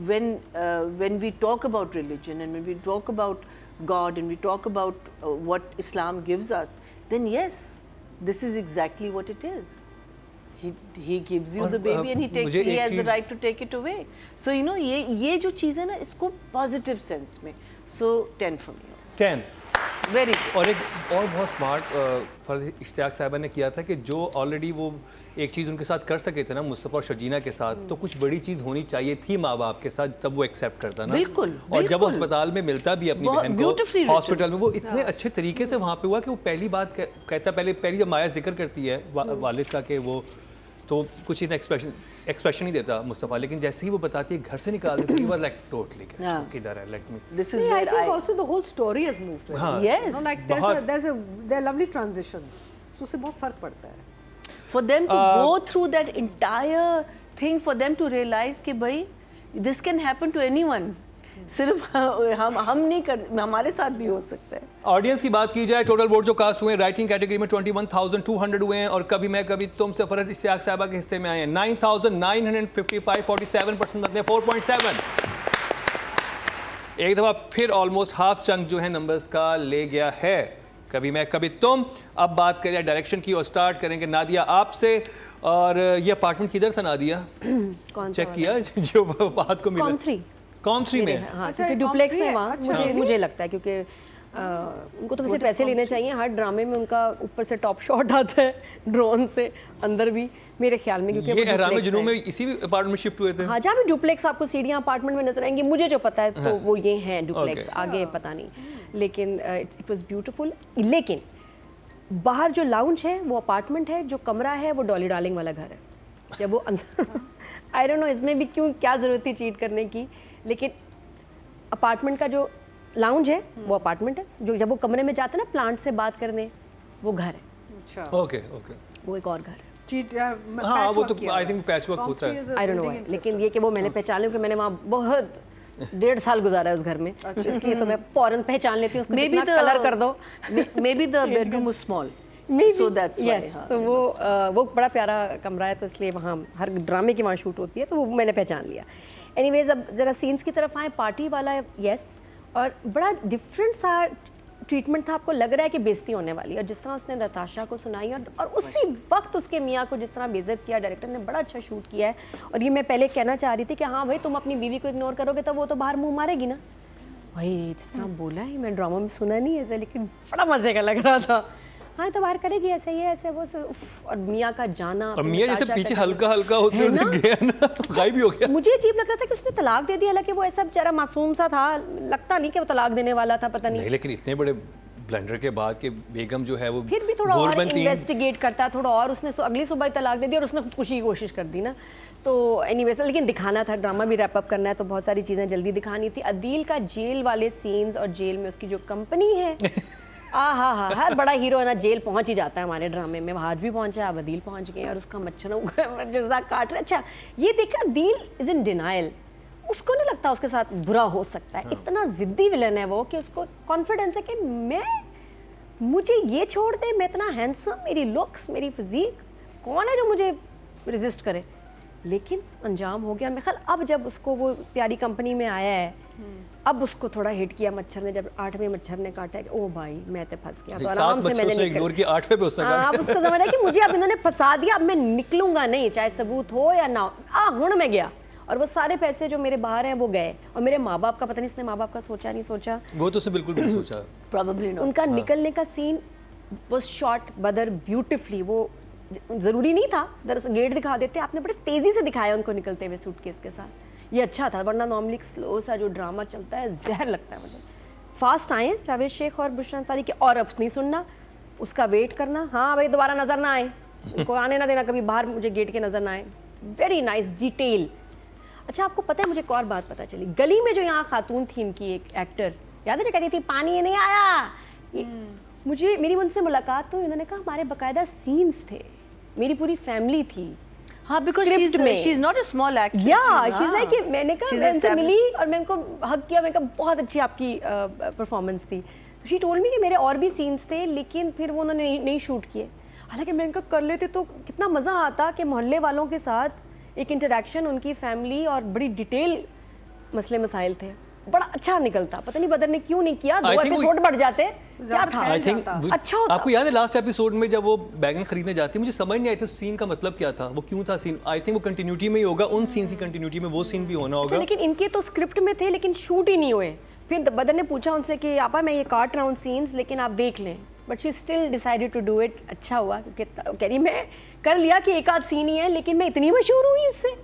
when we talk about religion and when we talk about God and we talk about what Islam gives us, then yes, this is exactly what it is. He gives you the baby and he has the right to take it away. So ये जो चीज़ है ना, इसको positive sense में, so 10 for me. 10 very good. और एक और बहुत स्मार्ट फर्ज इश्तियाक साहिबा ने किया था कि जो ऑलरेडी वो एक चीज़ उनके साथ कर सके थे ना, मुस्तफ़ा और शजीना के साथ, तो कुछ बड़ी चीज़ होनी चाहिए थी माँ बाप के साथ, तब वो एक्सेप्ट करता ना। बिल्कुल, और जब वो अस्पताल में मिलता भी अपनी बहन को हॉस्पिटल में, वो इतने अच्छे तरीके से वहाँ पे हुआ कि वो पहली बात कहता, पहली जब माया जिक्र करती है वालिद का कि वो तो कुछ इतना एक्सप्रेशन नहीं देता मुस्तफ़ा, लेकिन जैसे ही वो बताती है घर से निकाल देती है, ही वाज लाइक टोटली किधर है, let me, this is I where think I also the whole story has moved. Right? हाँ, yes, like there are lovely transitions. So उससे बहुत फर्क पड़ता है. for them to go through that entire thing, for them to realize कि भाई this can happen to anyone, सिर्फ हम नहीं कर, हमारे साथ भी हो सकता है। ऑडियंस की बात की जाए, टोटल वोट जो कास्ट हुए राइटिंग कैटेगरी में 21,200 हुए हैं, और कभी मैं कभी तुम से फरज इश्तियाक साहिबा के हिस्से में आए हैं 9,955, 47% मतलब 4.7। एक दफ़ा फिर ऑलमोस्ट हाफ चंक जो है नंबर्स का ले गया है कभी मैं कभी तुम। अब बात करें डायरेक्शन की और स्टार्ट करेंगे नादिया आपसे। और ये अपार्टमेंट किधर था नादिया? कौन चेक किया जो बात को मिला? कॉम 3 कॉम 3 में? हाँ, अच्छा, क्योंकि कॉम डुप्लेक्स 3 है है, वहाँ, अच्छा। मुझे लगता है क्योंकि उनको तो वैसे पैसे लेने चाहिए, हर ड्रामे में उनका ऊपर से टॉप शॉट आता है ड्रोन से अंदर भी मेरे ख्याल में, क्योंकि ये एहराम जुनून में इसी अपार्टमेंट में शिफ्ट हुए थे। हाँ, जहाँ भी डुप्लेक्स आपको सीढ़ियाँ अपार्टमेंट में नजर आएंगी, मुझे जो पता है तो वो ये हैं डुप्लेक्स, आगे पता नहीं, लेकिन इट वाज ब्यूटीफुल। लेकिन बाहर जो लाउंज है वो अपार्टमेंट है, जो कमरा है वो डॉली डार्लिंग वाला घर है। जब वो अंदर आई डोंट नो इसमें भी क्यों, क्या ज़रूरत थी चीट करने की, लेकिन अपार्टमेंट का जो लाउंज है वो अपार्टमेंट है, जो जब वो कमरे में जाते हैं ना प्लांट से बात करने, वो घर है। अच्छा, ओके ओके, वो एक और घर है। चीट हाँ वो तो आई थिंक पैच वर्क होता है। आई डोंट नो, लेकिन ये कि वो मैंने पहचान लिया, क्योंकि मैंने वहाँ बहुत 1.5 साल गुजारा है उस घर में, इसलिए तो मैं फौरन पहचान लेती हूँ उसको, Maybe जितना the- कलर कर दो। Maybe the bedroom was small. Maybe, So that's why, yes, हाँ, तो वो बड़ा प्यारा कमरा है, तो इसलिए वहाँ हर ड्रामे की वहाँ शूट होती है, तो वो मैंने पहचान लिया। एनीवेज, अब ज़रा सीन्स की तरफ आए, पार्टी वाला यस, और बड़ा डिफरेंट सा ट्रीटमेंट था, आपको लग रहा है कि बेइज्जती होने वाली है, और जिस तरह उसने नताशा को सुनाई और उसी वक्त उसके मियाँ को जिस तरह बेइज्जत किया, डायरेक्टर ने बड़ा अच्छा शूट किया है। और ये मैं पहले कहना चाह रही थी कि हाँ भाई, तुम अपनी बीवी को इग्नोर करोगे तो वो तो बाहर मुँह मारेगी ना भाई, जिस तरह बोला है, मैं ड्रामा में सुना नहीं ऐसे, लेकिन बड़ा मज़े का लग रहा था। हाँ तो बाहर करेगी ऐसे, ये ऐसे वो और मियाँ का जाना, और मियाँ जैसे पीछे हल्का हल्का होते है हुए ना? गया ना, गायब ही हो गया। मुझे अजीब लग रहा था कि उसने तलाक दे दिया, हालांकि वो ऐसा बेचारा मासूम सा था, लगता नहीं कि वो तलाक देने वाला था, पता नहीं। लेकिन इतने बड़े ब्लंडर के बाद के बेगम जो है वो फिर भी थोड़ा और गोरबन तीन- इन्वेस्टिगेट करता, थोड़ा और, उसने अगली सुबह तलाक दे दी और उसने खुदकुशी की कोशिश कर दी ना। तो एनीवेज, लेकिन दिखाना था, ड्रामा भी रैप अप करना है, तो बहुत सारी चीज़ें जल्दी दिखानी थी। अदील का जेल वाले सीन्स और जेल में उसकी जो कंपनी है, हाँ, हर बड़ा हीरो है ना जेल पहुंच ही जाता है हमारे ड्रामे में, आज भी पहुंचा, अब अदील पहुंच गए और उसका मच्छरों जजा काट रहा। अच्छा, ये देखा, अदील इज इन डिनाइल, उसको नहीं लगता उसके साथ बुरा हो सकता है, इतना जिद्दी विलन है वो कि उसको कॉन्फिडेंस है कि मुझे ये छोड़ दे, मैं इतना हैंडसम, मेरी लुक्स, मेरी फिजिक, कौन है जो मुझे रेजिस्ट करे। लेकिन अंजाम हो गया। मेरे ख्याल अब जब उसको वो प्यारी कंपनी में आया है, अब उसको थोड़ा हिट किया मच्छर ने, जब 8वें मच्छर ने काटा है, ओ भाई मैं तो फंस गया, तो आराम से मैंने इग्नोर किया, 8वें पे उसने हाँ, अब उसको समझ आया कि मुझे अब इन्होंने फंसा दिया, अब मैं निकलूंगा नहीं, चाहे सबूत हो या ना हो। हुण मैं गया, और वो सारे पैसे जो मेरे बाहर हैं वो गए, और मेरे माँ बाप का पता नहीं, इसने माँ बाप का सोचा नहीं सोचा, वो तो उसने बिल्कुल भी नहीं सोचा। Probably not. उनका निकलने का सीन वो शॉट बदर ब्यूटिफुली, वो ज़रूरी नहीं था, दरअसल गेट दिखा देते, आपने बड़े तेज़ी से दिखाया उनको निकलते हुए सूटकेस के साथ, ये अच्छा था, वरना नॉर्मली स्लो सा जो ड्रामा चलता है जहर लगता है मुझे। फास्ट आए हैं जावेद शेख और बुशरा अंसारी के, और अब नहीं सुनना, उसका वेट करना, हाँ भाई दोबारा नज़र ना आए, उनको आने ना देना कभी बाहर, मुझे गेट के नज़र ना आए, वेरी नाइस डिटेल। अच्छा, आपको पता है मुझे एक और बात पता चली, गली में जो यहाँ खातून थी इनकी एक एक्टर, याद है जो कहती थी पानी नहीं आया, मुझे मेरी उनसे मुलाकात तो उन्होंने कहा हमारे बाकायदा सीन्स थे, मेरी पूरी फैमिली थी। हाँ, because Script में। she's not a small actress. या हाँ। शीज़ लाइक कि मैंने कहा, She's मैं उनसे established. मिली और मैं उनको हक किया, मैंने कहा बहुत अच्छी आपकी परफॉर्मेंस थी, तो शी टोल्ड मी कि मेरे और भी सीन्स थे, लेकिन फिर वो उन्होंने नहीं शूट किए, हालांकि मैं इनका कर लेते तो कितना मज़ा आता कि मोहल्ले वालों के साथ एक इंटरेक्शन, उनकी फैमिली, और बड़ी डिटेल मसले मसाइल थे, बड़ा अच्छा निकलता। पता नहीं बदर ने क्यों नहीं किया, 2 एपिसोड बढ़ जाते, क्या था, आई थिंक अच्छा होता। आपको याद है लास्ट एपिसोड में जब वो बैगन खरीदने जाती है, मुझे समझ नहीं आई थी सीन का मतलब क्या था, वो क्यों था सीन। आई थिंक वो कंटिन्यूटी में ही होगा, उन सीन की कंटिन्यूटी में वो सीन भी होना अच्छा, होगा। लेकिन इनके तो स्क्रिप्ट में थे लेकिन शूट ही नहीं हुए। फिर बदर ने पूछा उनसे कि आपा मैं ये काट रहा हूँ सीन्स, लेकिन आप देख लें, but she still decided to do it. अच्छा हुआ, क्योंकि कह रही मैं कर लिया कि एक आध सीन ही है, लेकिन मैं इतनी मशहूर हुई उससे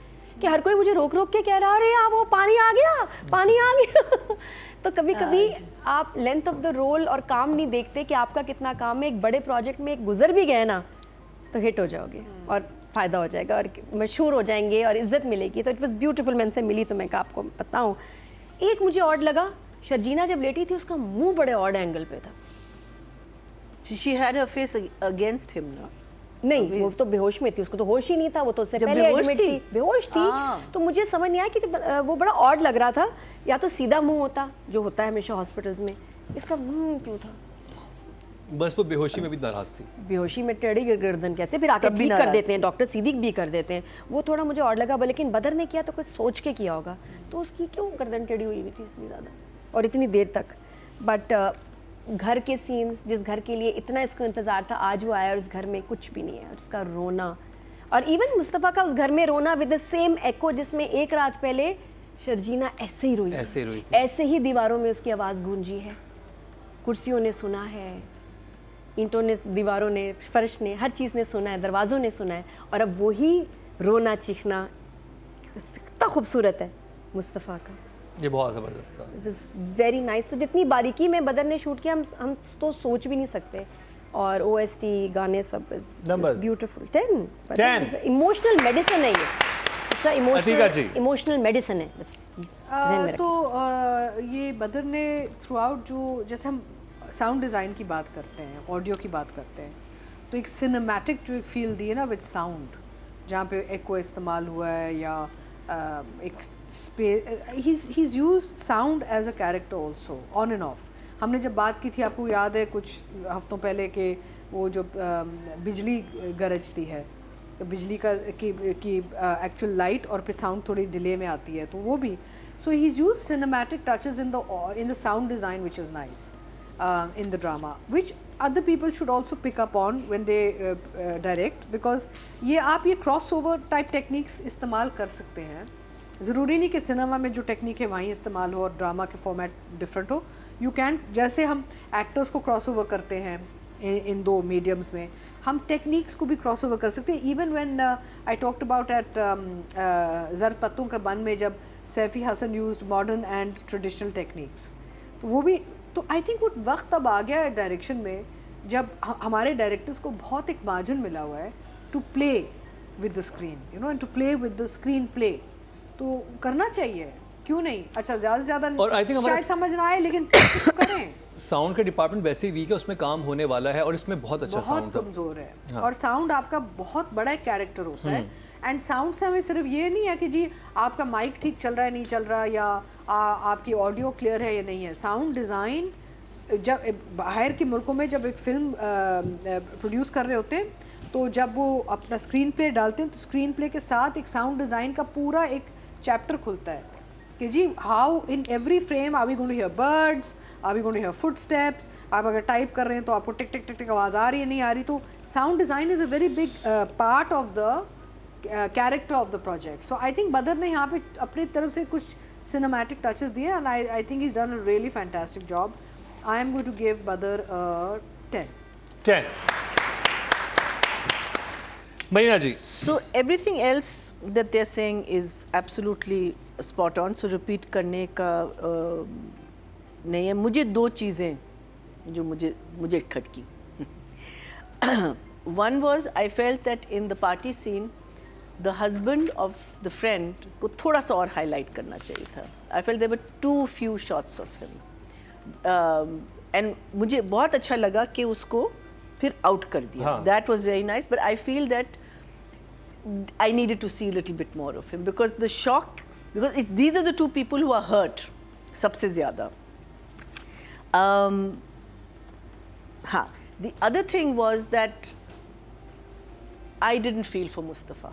कि हर कोई मुझे रोक रोक के कह रहा, अरे आप वो पानी आ गया, पानी आ गया। तो कभी कभी आप लेंथ ऑफ द रोल और काम नहीं देखते कि आपका कितना काम है। एक बड़े प्रोजेक्ट में एक गुजर भी गए ना तो हिट हो जाओगे और फ़ायदा हो जाएगा और मशहूर हो जाएंगे और इज्जत मिलेगी। तो इट वाज ब्यूटीफुल। मैं इनसे मिली तो मैं आपको बताऊँ, एक मुझे ऑड लगा, शर्जीना जब लेटी थी उसका मुंह बड़े ऑड एंगल पे था। She had her face against him, no? नहीं, वो तो बेहोश में थी, उसको तो होश ही नहीं था, वो तो उससे जब पहले बेहोश एडमिट थी? थी, बेहोश थी। तो मुझे समझ नहीं आया कि जब वो बड़ा ऑड लग रहा था, या तो सीधा मुंह होता जो होता है हमेशा हॉस्पिटल्स में, इसका मुंह क्यों था? बस वो बेहोशी में भी नाराज थी। बेहोशी में टेढ़ी गर्दन कैसे, फिर आके तब भी ठीक कर नाराज देते हैं, डॉक्टर सिद्दीक भी कर देते हैं, वो थोड़ा मुझे ऑड लगा। लेकिन बदर ने किया तो कुछ सोच के किया होगा, तो उसकी क्यों गर्दन टेढ़ी हुई थी इतनी ज़्यादा और इतनी देर तक। बट घर के सीन्स, जिस घर के लिए इतना इसको इंतज़ार था, आज वो आया और उस घर में कुछ भी नहीं है। उसका रोना, और इवन मुस्तफ़ा का उस घर में रोना विद द सेम एको जिसमें एक रात पहले शर्जीना ऐसे ही रोई थी, ऐसे ही रोई थी। ऐसे ही दीवारों में उसकी आवाज़ गूंजी है। कुर्सियों ने सुना है, ईंटों ने, दीवारों ने, फर्श ने, हर चीज़ ने सुना है, दरवाज़ों ने सुना है, और अब वही रोना चीखना कितना खूबसूरत है मुस्तफ़ा का। ये बहुत ज़बरदस्त था। It was very nice. तो जितनी बारीकी में बदर ने शूट किया हम तो सोच भी नहीं सकते, और OST गाने सब Numbers. ब्यूटीफुल 10 10. इमोशनल मेडिसिन है ये, अतीका जी। इमोशनल मेडिसिन है बस ज़हन में तो ये बदर ने थ्रू आउट जो, जैसे हम साउंड डिज़ाइन की बात करते हैं, ऑडियो की बात करते हैं, तो एक सिनेमैटिक जो एक फील दी है ना विद साउंड, जहाँ पे एको इस्तेमाल हुआ है, या एक ही is use sound as a character also on and off. हमने जब बात की थी, आपको याद है कुछ हफ्तों पहले कि वो जो बिजली गरजती है, तो बिजली का की एक्चुअल लाइट और फिर साउंड थोड़ी डिले में आती है, तो वो भी, so he is use cinematic touches in the sound design which is nice in the drama, which other people should also pick up on when they direct, because ये आप ये crossover type techniques इस्तेमाल कर सकते हैं। ज़रूरी नहीं कि सिनेमा में जो टेक्निक है वहीं इस्तेमाल हो और ड्रामा के फॉर्मेट डिफरेंट हो। यू कैन, जैसे हम एक्टर्स को क्रॉसओवर करते हैं इन दो मीडियम्स में, हम टेक्निक्स को भी क्रॉसओवर कर सकते हैं। Even when I talked about एट ज़र पत्तों का बन में, जब Saife Hassan used modern and traditional techniques, तो वो भी, तो आई थिंक वो वक्त अब आ गया है डायरेक्शन में, जब हमारे डायरेक्टर्स को बहुत एक मार्जिन मिला हुआ है to play with the screen, you know, and to play with the screenplay, तो करना चाहिए, क्यों नहीं। अच्छा, ज़्यादा से ज़्यादा और I think शायद समझ ना आए, लेकिन तो करें। साउंड का डिपार्टमेंट वैसे ही वीक है, उसमें काम होने वाला है, और इसमें बहुत अच्छा साउंड बहुत था। कमज़ोर है। हाँ। और साउंड आपका बहुत बड़ा एक कैरेक्टर होता है, एंड साउंड से हमें सिर्फ ये नहीं है कि जी आपका माइक ठीक चल रहा है नहीं चल रहा, या आपकी ऑडियो क्लियर है या नहीं है। साउंड डिज़ाइन, जब बाहर के मुल्कों में जब एक फ़िल्म प्रोड्यूस कर रहे होते हैं, तो जब वो अपना स्क्रीन प्ले डालते हैं, तो स्क्रीन प्ले के साथ एक साउंड डिज़ाइन का पूरा एक चैप्टर खुलता है कि जी how in every frame are we going to hear birds, are we going to hear footsteps. आप अगर टाइप कर रहे हैं तो आपको टिक टिक टिक टिक आवाज़ आ रही है नहीं आ रही, तो sound design is a very big part of the character of the project. So I think बदर ने यहाँ पे अपनी तरफ से कुछ सिनेमैटिक टचेस दिए, and I think he's done a really fantastic job. I am going to give Badr a 10. 10. Marina ji. So everything else that they're saying is absolutely spot on. So repeat करने का नहीं है। मुझे दो चीज़ें जो मुझे खटकी। One was I felt that in the party scene, the husband of the friend को थोड़ा सा और highlight करना चाहिए था. I felt there were too few shots of him. And मुझे बहुत अच्छा लगा कि उसको फिर out कर दिया. हाँ. That was very nice. But I feel that I needed to see a little bit more of him, because the shock, because these are the two people who are hurt सबसे ज़्यादा. हाँ. The other thing was that I didn't feel for Mustafa.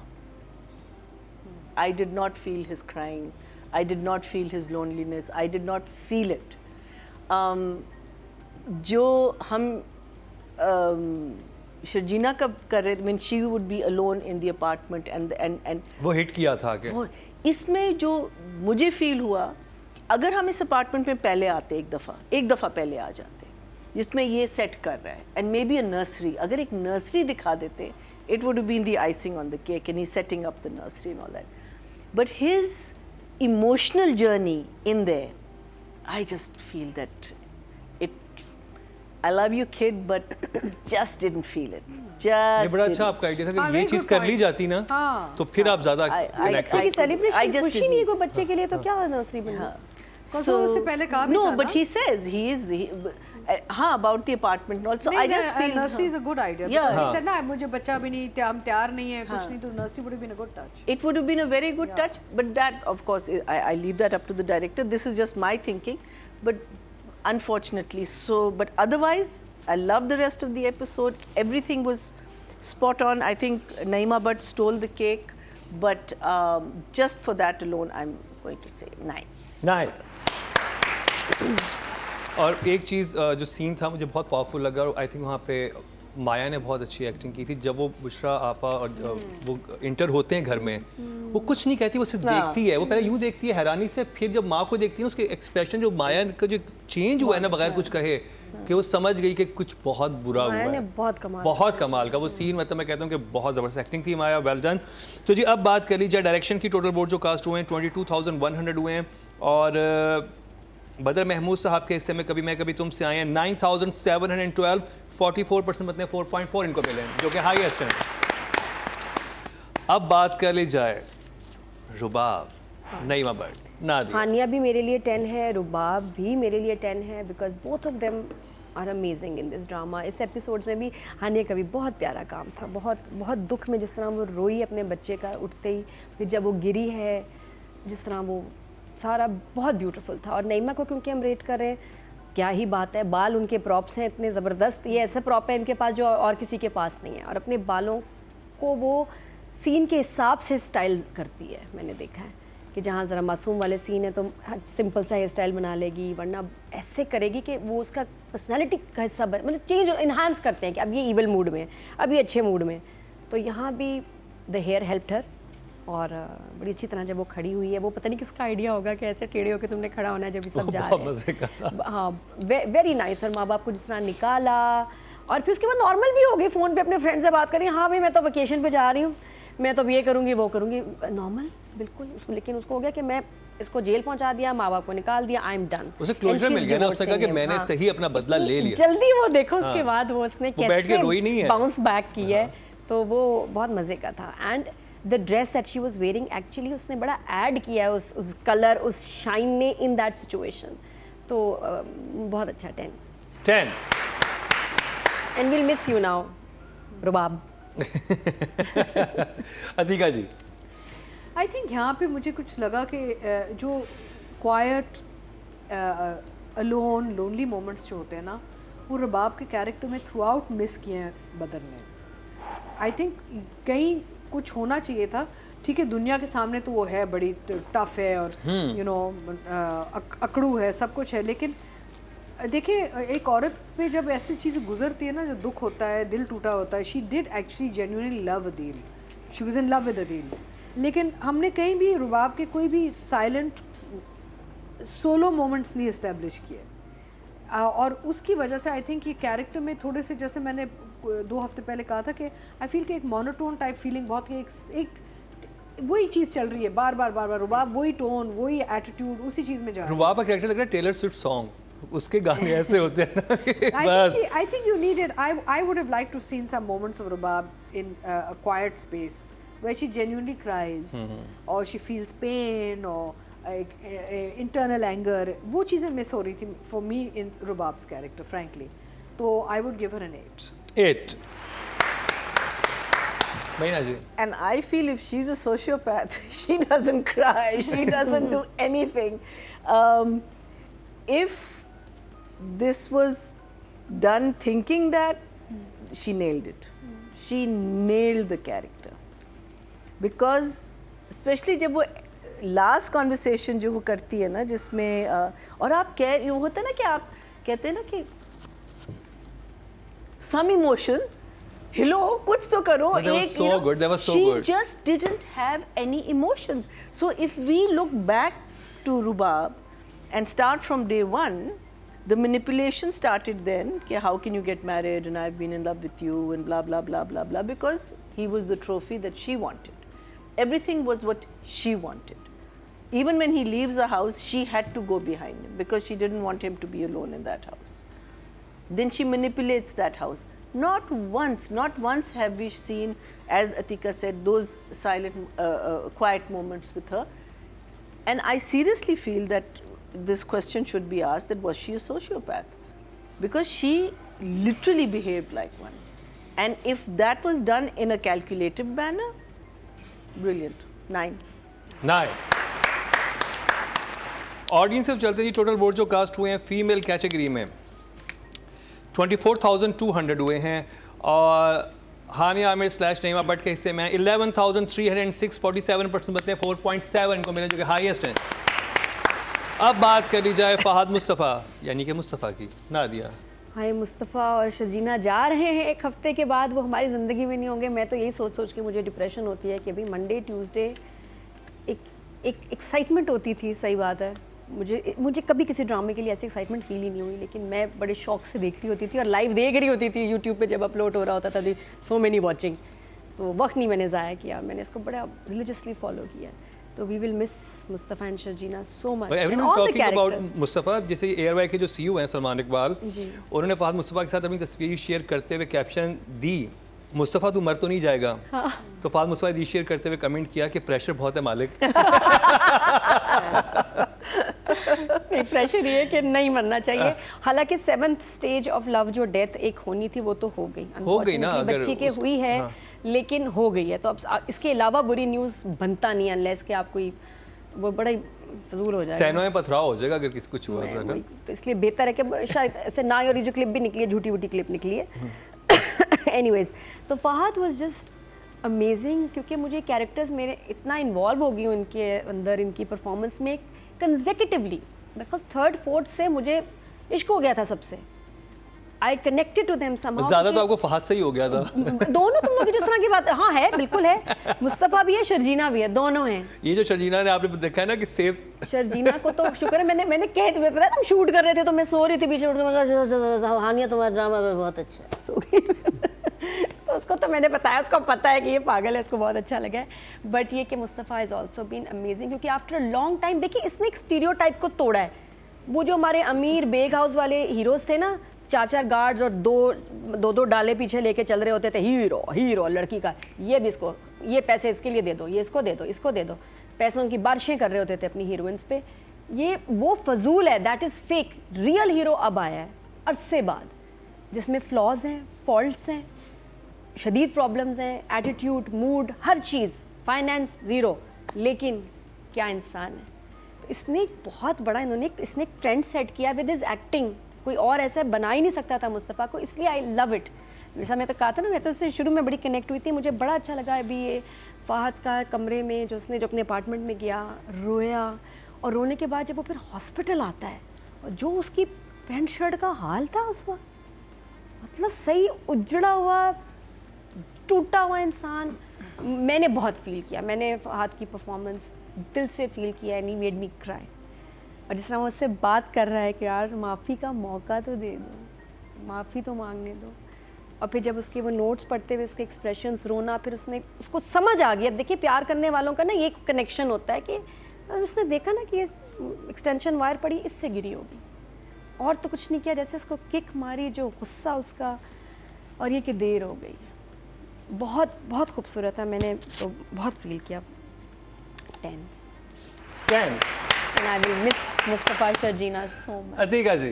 I did not feel his crying. I did not feel his loneliness. I did not feel it. जो हम शर्जीना का कर रहे, when she would be alone in the apartment and वो hit किया था कि वो, इसमें जो मुझे फील हुआ, अगर हम इस अपार्टमेंट में पहले आते एक दफ़ा पहले आ जाते जिसमें ये सेट कर रहा है, and may be a nursery, अगर एक नर्सरी दिखा देते, it would have been the icing on the cake, and he's setting up the nursery and all that. But his emotional journey in there, I just feel that I love you kid, but just didn't feel it. ये बड़ा अच्छा आपका idea था कि ये very चीज़ good कर ली point. जाती ना, हाँ. तो फिर आप ज़्यादा कनेक्ट बच्चे की I सेलिब्रेशन just खुशी didn't. नहीं है कोई बच्चे के लिए, तो क्या नर्सरी बनी? Because उससे पहले कहा भी no, था but ना? he says he हाँ, about the apartment also. I just feel nursery is a good idea. Yeah. Because he said ना, मुझे बच्चा भी नहीं, हम तैयार नहीं है, कुछ नहीं, तो nursery would have been a good touch. it would have been a very good touch, but that, of course, I leave that up to the director. This is just my thinking, but unfortunately so. But otherwise, I love the rest of the episode. Everything was spot on. I think Naima Bhatt stole the cake, but just for that alone, I'm going to say 9. 9. और एक चीज़ जो scene था मुझे बहुत powerful लगा, और I think वहाँ पे माया ने बहुत अच्छी एक्टिंग की थी जब वो बुशरा आपा और वो इंटर होते हैं घर में, वो कुछ नहीं कहती, वो सिर्फ देखती है। वो पहले यूँ देखती है हैरानी से, फिर जब माँ को देखती है उसके एक्सप्रेशन, जो माया का जो चेंज हुआ है ना बगैर कुछ कहे, कि वो समझ गई कि कुछ बहुत बुरा हुआ है। बहुत कमाल का वो सीन, मतलब मैं कहता हूँ कि बहुत ज़बरदस्त एक्टिंग थी माया, वेल डन। तो जी अब बात कर लीजिए डायरेक्शन की। टोटल वोट जो कास्ट हुए हैं 22,100 हुए हैं, और बदर महमूद साहब के हिस्से में कभी मैं कभी तुमसे आए हैं 9,712, 44% मतलब 4.4 इनको मिले हैं, जो कि हाईएस्ट हैं। अब बात कर ली जाए रुबाब, नईमा बट, नादिया। हानिया भी मेरे लिए 10 है, रुबाब भी मेरे लिए 10 है, because both of them are amazing in this drama. इस एपिसोड्स में भी हानिया का भी बहुत प्यारा काम था, बहुत दुख में जिस तरह वो रोई अपने बच्चे का उठते ही, फिर जब वो गिरी है जिस तरह वो सारा बहुत ब्यूटीफुल था। और नईमा को क्योंकि हम रेट कर रहे हैं, क्या ही बात है, बाल उनके प्रॉप्स हैं इतने ज़बरदस्त, ये ऐसे प्रॉप है इनके पास जो और किसी के पास नहीं है, और अपने बालों को वो सीन के हिसाब से स्टाइल करती है। मैंने देखा है कि जहाँ ज़रा मासूम वाले सीन है तो सिंपल सा हेयर स्टाइल बना लेगी, वरना ऐसे करेगी कि वो उसका पर्सनैलिटी का हिस्सा मतलब चेंज इन्हांस करते हैं कि अब ये ईवल मूड में, अब ये अच्छे मूड में। तो यहाँ भी द हेयर हेल्प्ड हर, और बड़ी अच्छी तरह जब वो खड़ी हुई है, वो पता नहीं किसका आइडिया होगा कि ऐसे टेढ़े होकर तुमने खड़ा होना है जब ये सब जा रहे हैं। हाँ, वेरी नाइस। और माँ बाप को जिस तरह निकाला, और फिर उसके बाद नॉर्मल भी हो गई, फ़ोन पे अपने फ्रेंड से बात करें, हाँ भाई मैं तो वेकेशन पे जा रही हूँ, मैं तो ये करूँगी वो करूँगी, नॉर्मल बिल्कुल। उसको लेकिन उसको हो गया कि मैं इसको जेल पहुंचा दिया, माँ बाप को निकाल दिया, आई एम डन। उसे क्लोजर मिल गया ना, उसने कहा कि मैंने सही अपना बदला ले लिया। जल्दी वो देखो उसके बाद वो उसने कैसे बाउंस बैक की है, तो वो बहुत मज़े का था। And the dress that she was wearing, actually उसने बड़ा ऐड किया है उस कलर, उस शाइन ने इन दैट सिचुएशन। तो बहुत अच्छा 10। And will miss you now Rubab. Atiqa ji. I think यहाँ पे मुझे कुछ लगा कि जो क्वाइट अलोन लोनली मोमेंट्स जो होते हैं ना, वो रुबाब के कैरेक्टर में थ्रू आउट मिस किए हैं बदर ने। आई थिंक कहीं कुछ होना चाहिए था। ठीक है, दुनिया के सामने तो वो है बड़ी टफ है और यू नो अकड़ू है, सब कुछ है, लेकिन देखिए एक औरत पे जब ऐसी चीज़ गुजरती है ना, जो दुख होता है, दिल टूटा होता है, she did actually genuinely love Adeel, she was in love with Adeel. लेकिन हमने कहीं भी रुबाब के कोई भी साइलेंट सोलो मोमेंट्स नहीं इस्टेब्लिश किए, और उसकी वजह से आई थिंक ये कैरेक्टर में थोड़े से, जैसे मैंने 2 हफ्ते पहले कहा था कि आई फील कि एक मोनोटोन टाइप फीलिंग बहुत, कि एक वही चीज़ चल रही है बार बार रुबाब वही टोन, वही एटीट्यूड, उसी चीज़ में जा रहा है। रुबाब का कैरेक्टर लग रहा है टेलर स्विफ्ट सॉन्ग, उसके गाने ऐसे होते हैं ना कि बस। I think you needed. I would have liked to have seen some moments of Rubab in a quiet space where she genuinely cries, or she feels pain, or internal anger. वो चीज़ें miss हो रही थी for me in Rubab's character, frankly. तो I would give her an 8. 8. Maina ji. And I feel if she's a sociopath, she doesn't cry, she doesn't do anything. If this was done thinking that, she nailed it. She nailed the character. Because especially जब वो last conversation जो वो करती है ना, जिसमें और आप कह वो होता है ना कि आप कहते हैं ना कि some emotion, hello, कुछ तो करो। That was so good. That was so good. She just didn't have any emotions. So if we look back to Rubab and start from day one, the manipulation started then. कि how can you get married and I've been in love with you and blah blah blah blah blah, because he was the trophy that she wanted. Everything was what she wanted. Even when he leaves the house, she had to go behind him because she didn't want him to be alone in that house. Then she manipulates that house. Not once have we seen, as Atika said, those silent, quiet moments with her. And I seriously feel that this question should be asked, that was she a sociopath? Because she literally behaved like one. And if that was done in a calculative manner, brilliant. 9. Audience से चलते जी, total vote जो cast हुए हैं female category में 24,200 हुए हैं, और हानिया आमिर / नईमा but के हिस्से में 11,306, 47% बनते हैं, 4.7 इनको मिले, जो कि हाईएस्ट हैं। अब बात कर ली जाए फहद मुस्तफ़ा यानी कि मुस्तफ़ा की, नादिया। हाय मुस्तफ़ा और शर्जीना जा रहे हैं एक हफ्ते के बाद, वो हमारी ज़िंदगी में नहीं होंगे। मैं तो यही सोच सोच के मुझे डिप्रेशन होती है कि अभी मंडे ट्यूसडे एक एक्साइटमेंट होती थी, सही बात है। मुझे कभी किसी ड्रामे के लिए ऐसी एक्साइटमेंट फील ही नहीं हुई, लेकिन मैं बड़े शौक से देख रही होती थी और लाइव देख रही होती थी यूट्यूब पे जब अपलोड हो रहा होता था, सो मेनी वॉचिंग। तो वक्त नहीं मैंने ज़ाया किया, मैंने इसको बड़ा रिलीजियसली फॉलो किया। तो we will miss Mustafa and Sharjeena so much. Everyone is talking about Mustafa. जैसे एयरवाई के जो सीईओ हैं सलमान इकबाल, उन्होंने फहद मुस्तफ़ा के साथ अपनी तस्वीर शेयर करते हुए कैप्शन दी, मुस्तफ़ा तू मर तो नहीं जाएगा। हाँ। तो फहद मुस्तफ़ा ने रीशेयर करते हुए कमेंट किया कि प्रेशर बहुत है मालिक। प्रेशर ये कि नहीं मरना चाहिए। हालांकि 7th स्टेज ऑफ लव जो डेथ एक होनी थी वो तो हो गई ना, अगर बच्ची के हुई है। हाँ। लेकिन हो गई है, तो अब इसके अलावा बुरी न्यूज़ बनता नहीं, अनलेस कि आप कोई वो बड़ा ही फजूल हो जाएगा, सैनों में पथराव हो जाएगा अगर किसी कुछ हुआ तो इसलिए बेहतर है कि शायद ऐसे ना ही। और ये जो क्लिप भी निकली है, झूठी वूठी क्लिप निकली है। एनीवेज, तो फहद वाज जस्ट अमेजिंग, क्योंकि मुझे कैरेक्टर्स मेरे इतना इन्वॉल्व हो गई हूँ इनके अंदर, इनकी परफॉर्मेंस में कंसेक्यूटिवली। मेरे ख्याल 3rd 4th से मुझे इश्क हो गया था सबसे। I connected to them somehow. ज़्यादा तो आपको फहद से ही हो गया था। दोनों तुम लोग जिस तरह की बात, हाँ है, बिल्कुल है। मुस्तफ़ा भी है, शर्जीना भी है, दोनों हैं। ये जो शर्जीना ने आपने देखा है ना कि सेव शर्जीना को तो शुक्र है, मैंने कह तुम्हें पता है, हम शूट कर रहे थे तो मैं सो रही थी पीछे उठ के, हानिया तुम्हारा ड्रामा बहुत अच्छा है, सो गई। तो उसको तो मैंने बताया, उसको पता है कि ये पागल है, इसको बहुत अच्छा लगा है। बट ये कि Mustafa is also been amazing, क्योंकि आफ्टर लॉन्ग टाइम देखिए इसने एक स्टीरियोटाइप को तोड़ा है। वो जो हमारे अमीर बेग हाउस वाले हीरोज़ थे ना, 4 गार्ड्स और दो डाले पीछे लेके चल रहे होते थे, हीरो लड़की का, ये भी इसको, ये पैसे इसके लिए दे दो, ये इसको दे दो, इसको दे दो, पैसों की बारिशें कर रहे होते थे अपनी हीरोइंस पे। ये वो फजूल है, that is fake. Real hero अब आया है अरसे बाद, जिसमें फ्लॉज हैं, फॉल्ट्स हैं, शदीद प्रॉब्लम्स हैं, एटीट्यूड, मूड, हर चीज़, फाइनेंस ज़ीरो, लेकिन क्या इंसान है। तो इसने एक बहुत बड़ा इसने एक ट्रेंड सेट किया विद हिज एक्टिंग। कोई और ऐसा बना ही नहीं सकता था मुस्तफ़ा को, इसलिए आई लव इट। जैसा मैं तो कहा था ना, मैं तो इससे शुरू में बड़ी कनेक्ट हुई थी, मुझे बड़ा अच्छा लगा। अभी ये फहद का कमरे में जो अपने अपार्टमेंट में गया, रोया, और रोने के बाद जब वो फिर हॉस्पिटल आता है, और जो उसकी पैंट शर्ट का हाल था उस वक्त, मतलब सही उजड़ा हुआ, टूटा हुआ इंसान। मैंने बहुत फील किया, मैंने फहद की परफॉर्मेंस दिल से फील किया, and he made me cry. और जिस तरह वो उससे बात कर रहा है कि यार माफ़ी का मौका तो दे दो, माफ़ी तो मांगने दो। और फिर जब उसके वो नोट्स पढ़ते हुए उसके एक्सप्रेशंस, रोना, फिर उसको समझ आ गया। अब देखिए प्यार करने वालों का ना ये कनेक्शन होता है कि उसने देखा ना कि ये एक्सटेंशन वायर पड़ी, इससे गिरी होगी, और तो कुछ नहीं किया, जैसे उसको किक मारी, जो गुस्सा उसका, और ये कि देर हो गई। बहुत बहुत खूबसूरत है, मैंने तो बहुत फील किया। 10 And I will miss Mustafa Sharjeena so much. Atika जी,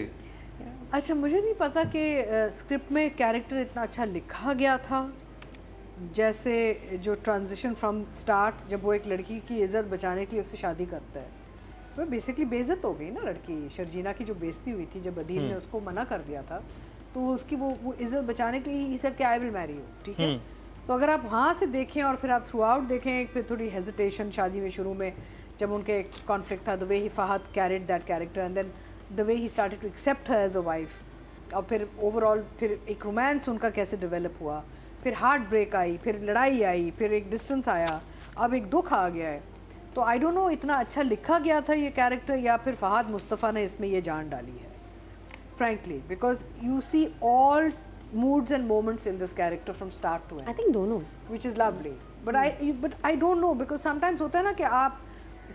अच्छा, मुझे नहीं पता कि स्क्रिप्ट में कैरेक्टर इतना अच्छा लिखा गया था। जैसे जो ट्रांजिशन फ्रॉम स्टार्ट, जब वो एक लड़की की इज़्ज़त बचाने के लिए उससे शादी करता है, वो बेसिकली बेइज्जत हो गई ना लड़की। शर्जीना की जो बेइज्जती हुई थी जब अदील ने उसको मना कर दिया था, तो उसकी वो इज़्ज़त बचाने के लिए ही सेड कि आई विल मैरी यू, ठीक है। तो अगर आप वहाँ से देखें और फिर आप थ्रू आउट देखें, फिर थोड़ी हेजिटेशन शादी में शुरू में जब उनके कॉन्फ्लिक्ट था, the way he Fahad carried that character, and then the way he started to accept her as a wife, और फिर ओवरऑल फिर एक रोमांस उनका कैसे डेवलप हुआ, फिर हार्ट ब्रेक आई, फिर लड़ाई आई, फिर एक डिस्टेंस आया, अब एक दुख आ गया है। तो आई डोंट नो इतना अच्छा लिखा गया था ये कैरेक्टर, या फिर फहद मुस्तफ़ा ने इसमें ये जान डाली है, frankly, because you see all moods and moments in this character from start to end. I think दोनों, which is lovely. But I don't know, because sometimes होता है ना कि आप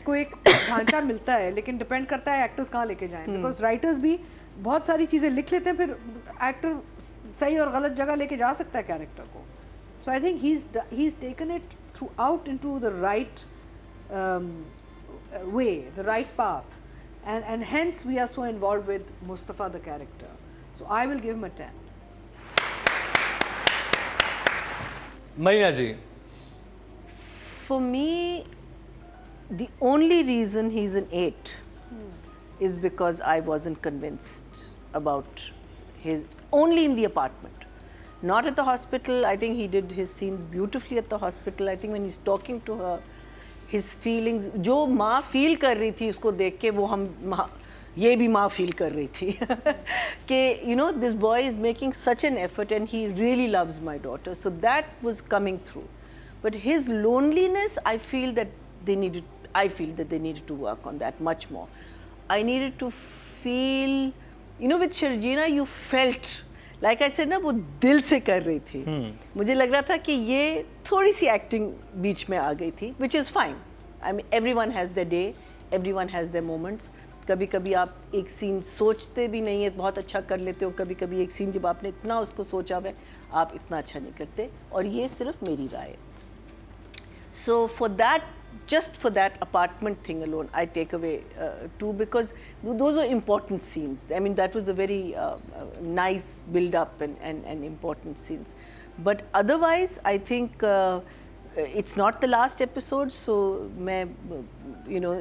को एक ढांचा मिलता है, लेकिन डिपेंड करता है एक्टर्स कहाँ लेके जाएं, बिकॉज राइटर्स भी बहुत सारी चीज़ें लिख लेते हैं, फिर एक्टर सही और गलत जगह लेके जा सकता है कैरेक्टर को। So I think he is taken it throughout into the right way, the right path, and hence we are so involved with Mustafa the character. So I will give him a 10. Marina ji, For me, the only reason he's an 8 is because I wasn't convinced about his, only in the apartment, not at the hospital. I think he did his scenes beautifully at the hospital. I think when he's talking to her, his feelings, जो माँ feel कर रही थी उसको देख के, वो हम ये भी माँ फील कर रही थी कि you know this boy is making such an effort and he really loves my daughter, so that was coming through. But his loneliness, I feel that they needed to work on that much more. I needed to feel, you know, with Sharjina you felt, like I said ना, वो दिल से कर रही थी. मुझे लग रहा था कि ये थोड़ी सी एक्टिंग बीच में आ गई थी, which is fine. I mean, everyone has their day, everyone has their moments. कभी कभी आप एक सीन सोचते भी नहीं है, बहुत अच्छा कर लेते हो. कभी कभी एक सीन जब आपने इतना उसको सोचा हुआ है, आप इतना अच्छा नहीं करते. और ये सिर्फ मेरी राय है. So for that, just for that apartment thing alone, I take away two, because those were important scenes. I mean, that was a very nice build-up and important scenes. But otherwise, I think it's not the last episode. So, you know,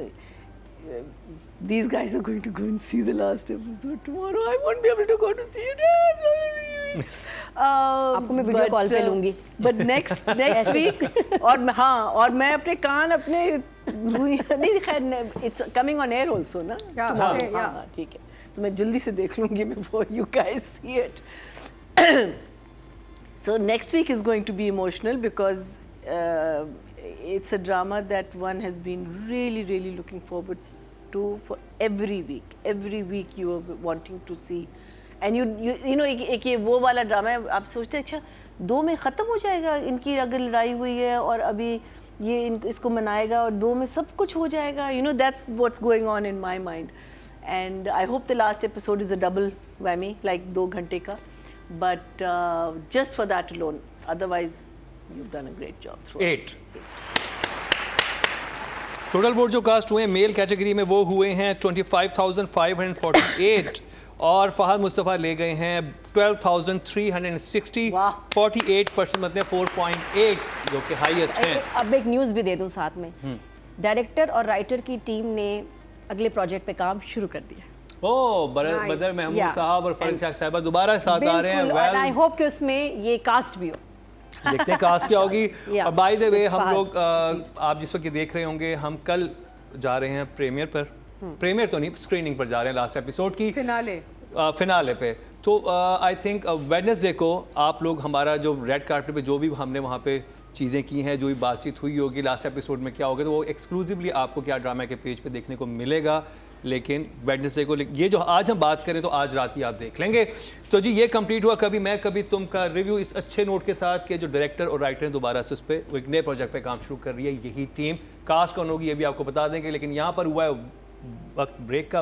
these guys are going to go and see the last episode tomorrow. I won't be able to go to see it. आपको मैं video call पे लूंगी. But next week, और हाँ, और मैं अपने कान अपने नहीं, खैर it's coming on air also ना. हाँ, ठीक है. तो मैं जल्दी से देख लूंगी before you guys see it. So next week is going to be emotional because it's a drama that one has been really, really looking forward to for every week. Every week you are wanting to see. And you know, एक ये वो वाला drama है, आप सोचते हैं अच्छा 2 में ख़त्म हो जाएगा, इनकी अगर लड़ाई हुई है और अभी ये इसको मनाएगा और 2 में सब कुछ हो जाएगा. You know, that's what's going on in my mind. And I hope the last episode is a double whammy, like 2 घंटे का. But just for that alone, otherwise you've done a great job. 8 total vote जो cast हुए male category में वो हुए हैं 25,548 और फहद मुस्तफ़ा ले गए हैं 12,360. वाह. 48% मतलब 4.8 जो कि हाईएस्ट हैं. अब एक न्यूज़ भी दे दूं साथ में. डायरेक्टर और राइटर की टीम ने अगले प्रोजेक्ट पे काम शुरू कर दिया. बदर महमूद साहब और फरक शाह साहबा दोबारा साथ आ रहे हैं. आई होप कि उसमें ये कास्ट भी हो. देखते हैं कास्ट क्या होगी. और बाय द वे हम लोग please. आप जिस वक्त ये देख रहे होंगे हम कल जा रहे हैं प्रीमियर पर. प्रीमियर तो नहीं, स्क्रीनिंग पर जा रहे हैं लास्ट एपिसोड की फिनाले पे. तो आई थिंक वेडनेसडे को आप लोग हमारा जो रेड कार्पेट पे जो भी हमने वहाँ पे चीज़ें की हैं, जो भी बातचीत हुई होगी लास्ट एपिसोड में क्या होगा, तो वो एक्सक्लूसिवली आपको क्या ड्रामा के पेज पे देखने को मिलेगा. लेकिन वेडनेसडे को ये जो आज हम बात करें तो आज रात ही आप देख लेंगे. तो जी ये कंप्लीट हुआ कभी मैं कभी तुम का रिव्यू, इस अच्छे नोट के साथ कि जो डायरेक्टर और राइटर ने दोबारा से उस पर एक नए प्रोजेक्ट पे काम शुरू कर रही है. यही टीम कास्ट कौन होगी ये भी आपको बता देंगे. लेकिन यहाँ पर हुआ है वक्त ब्रेक का.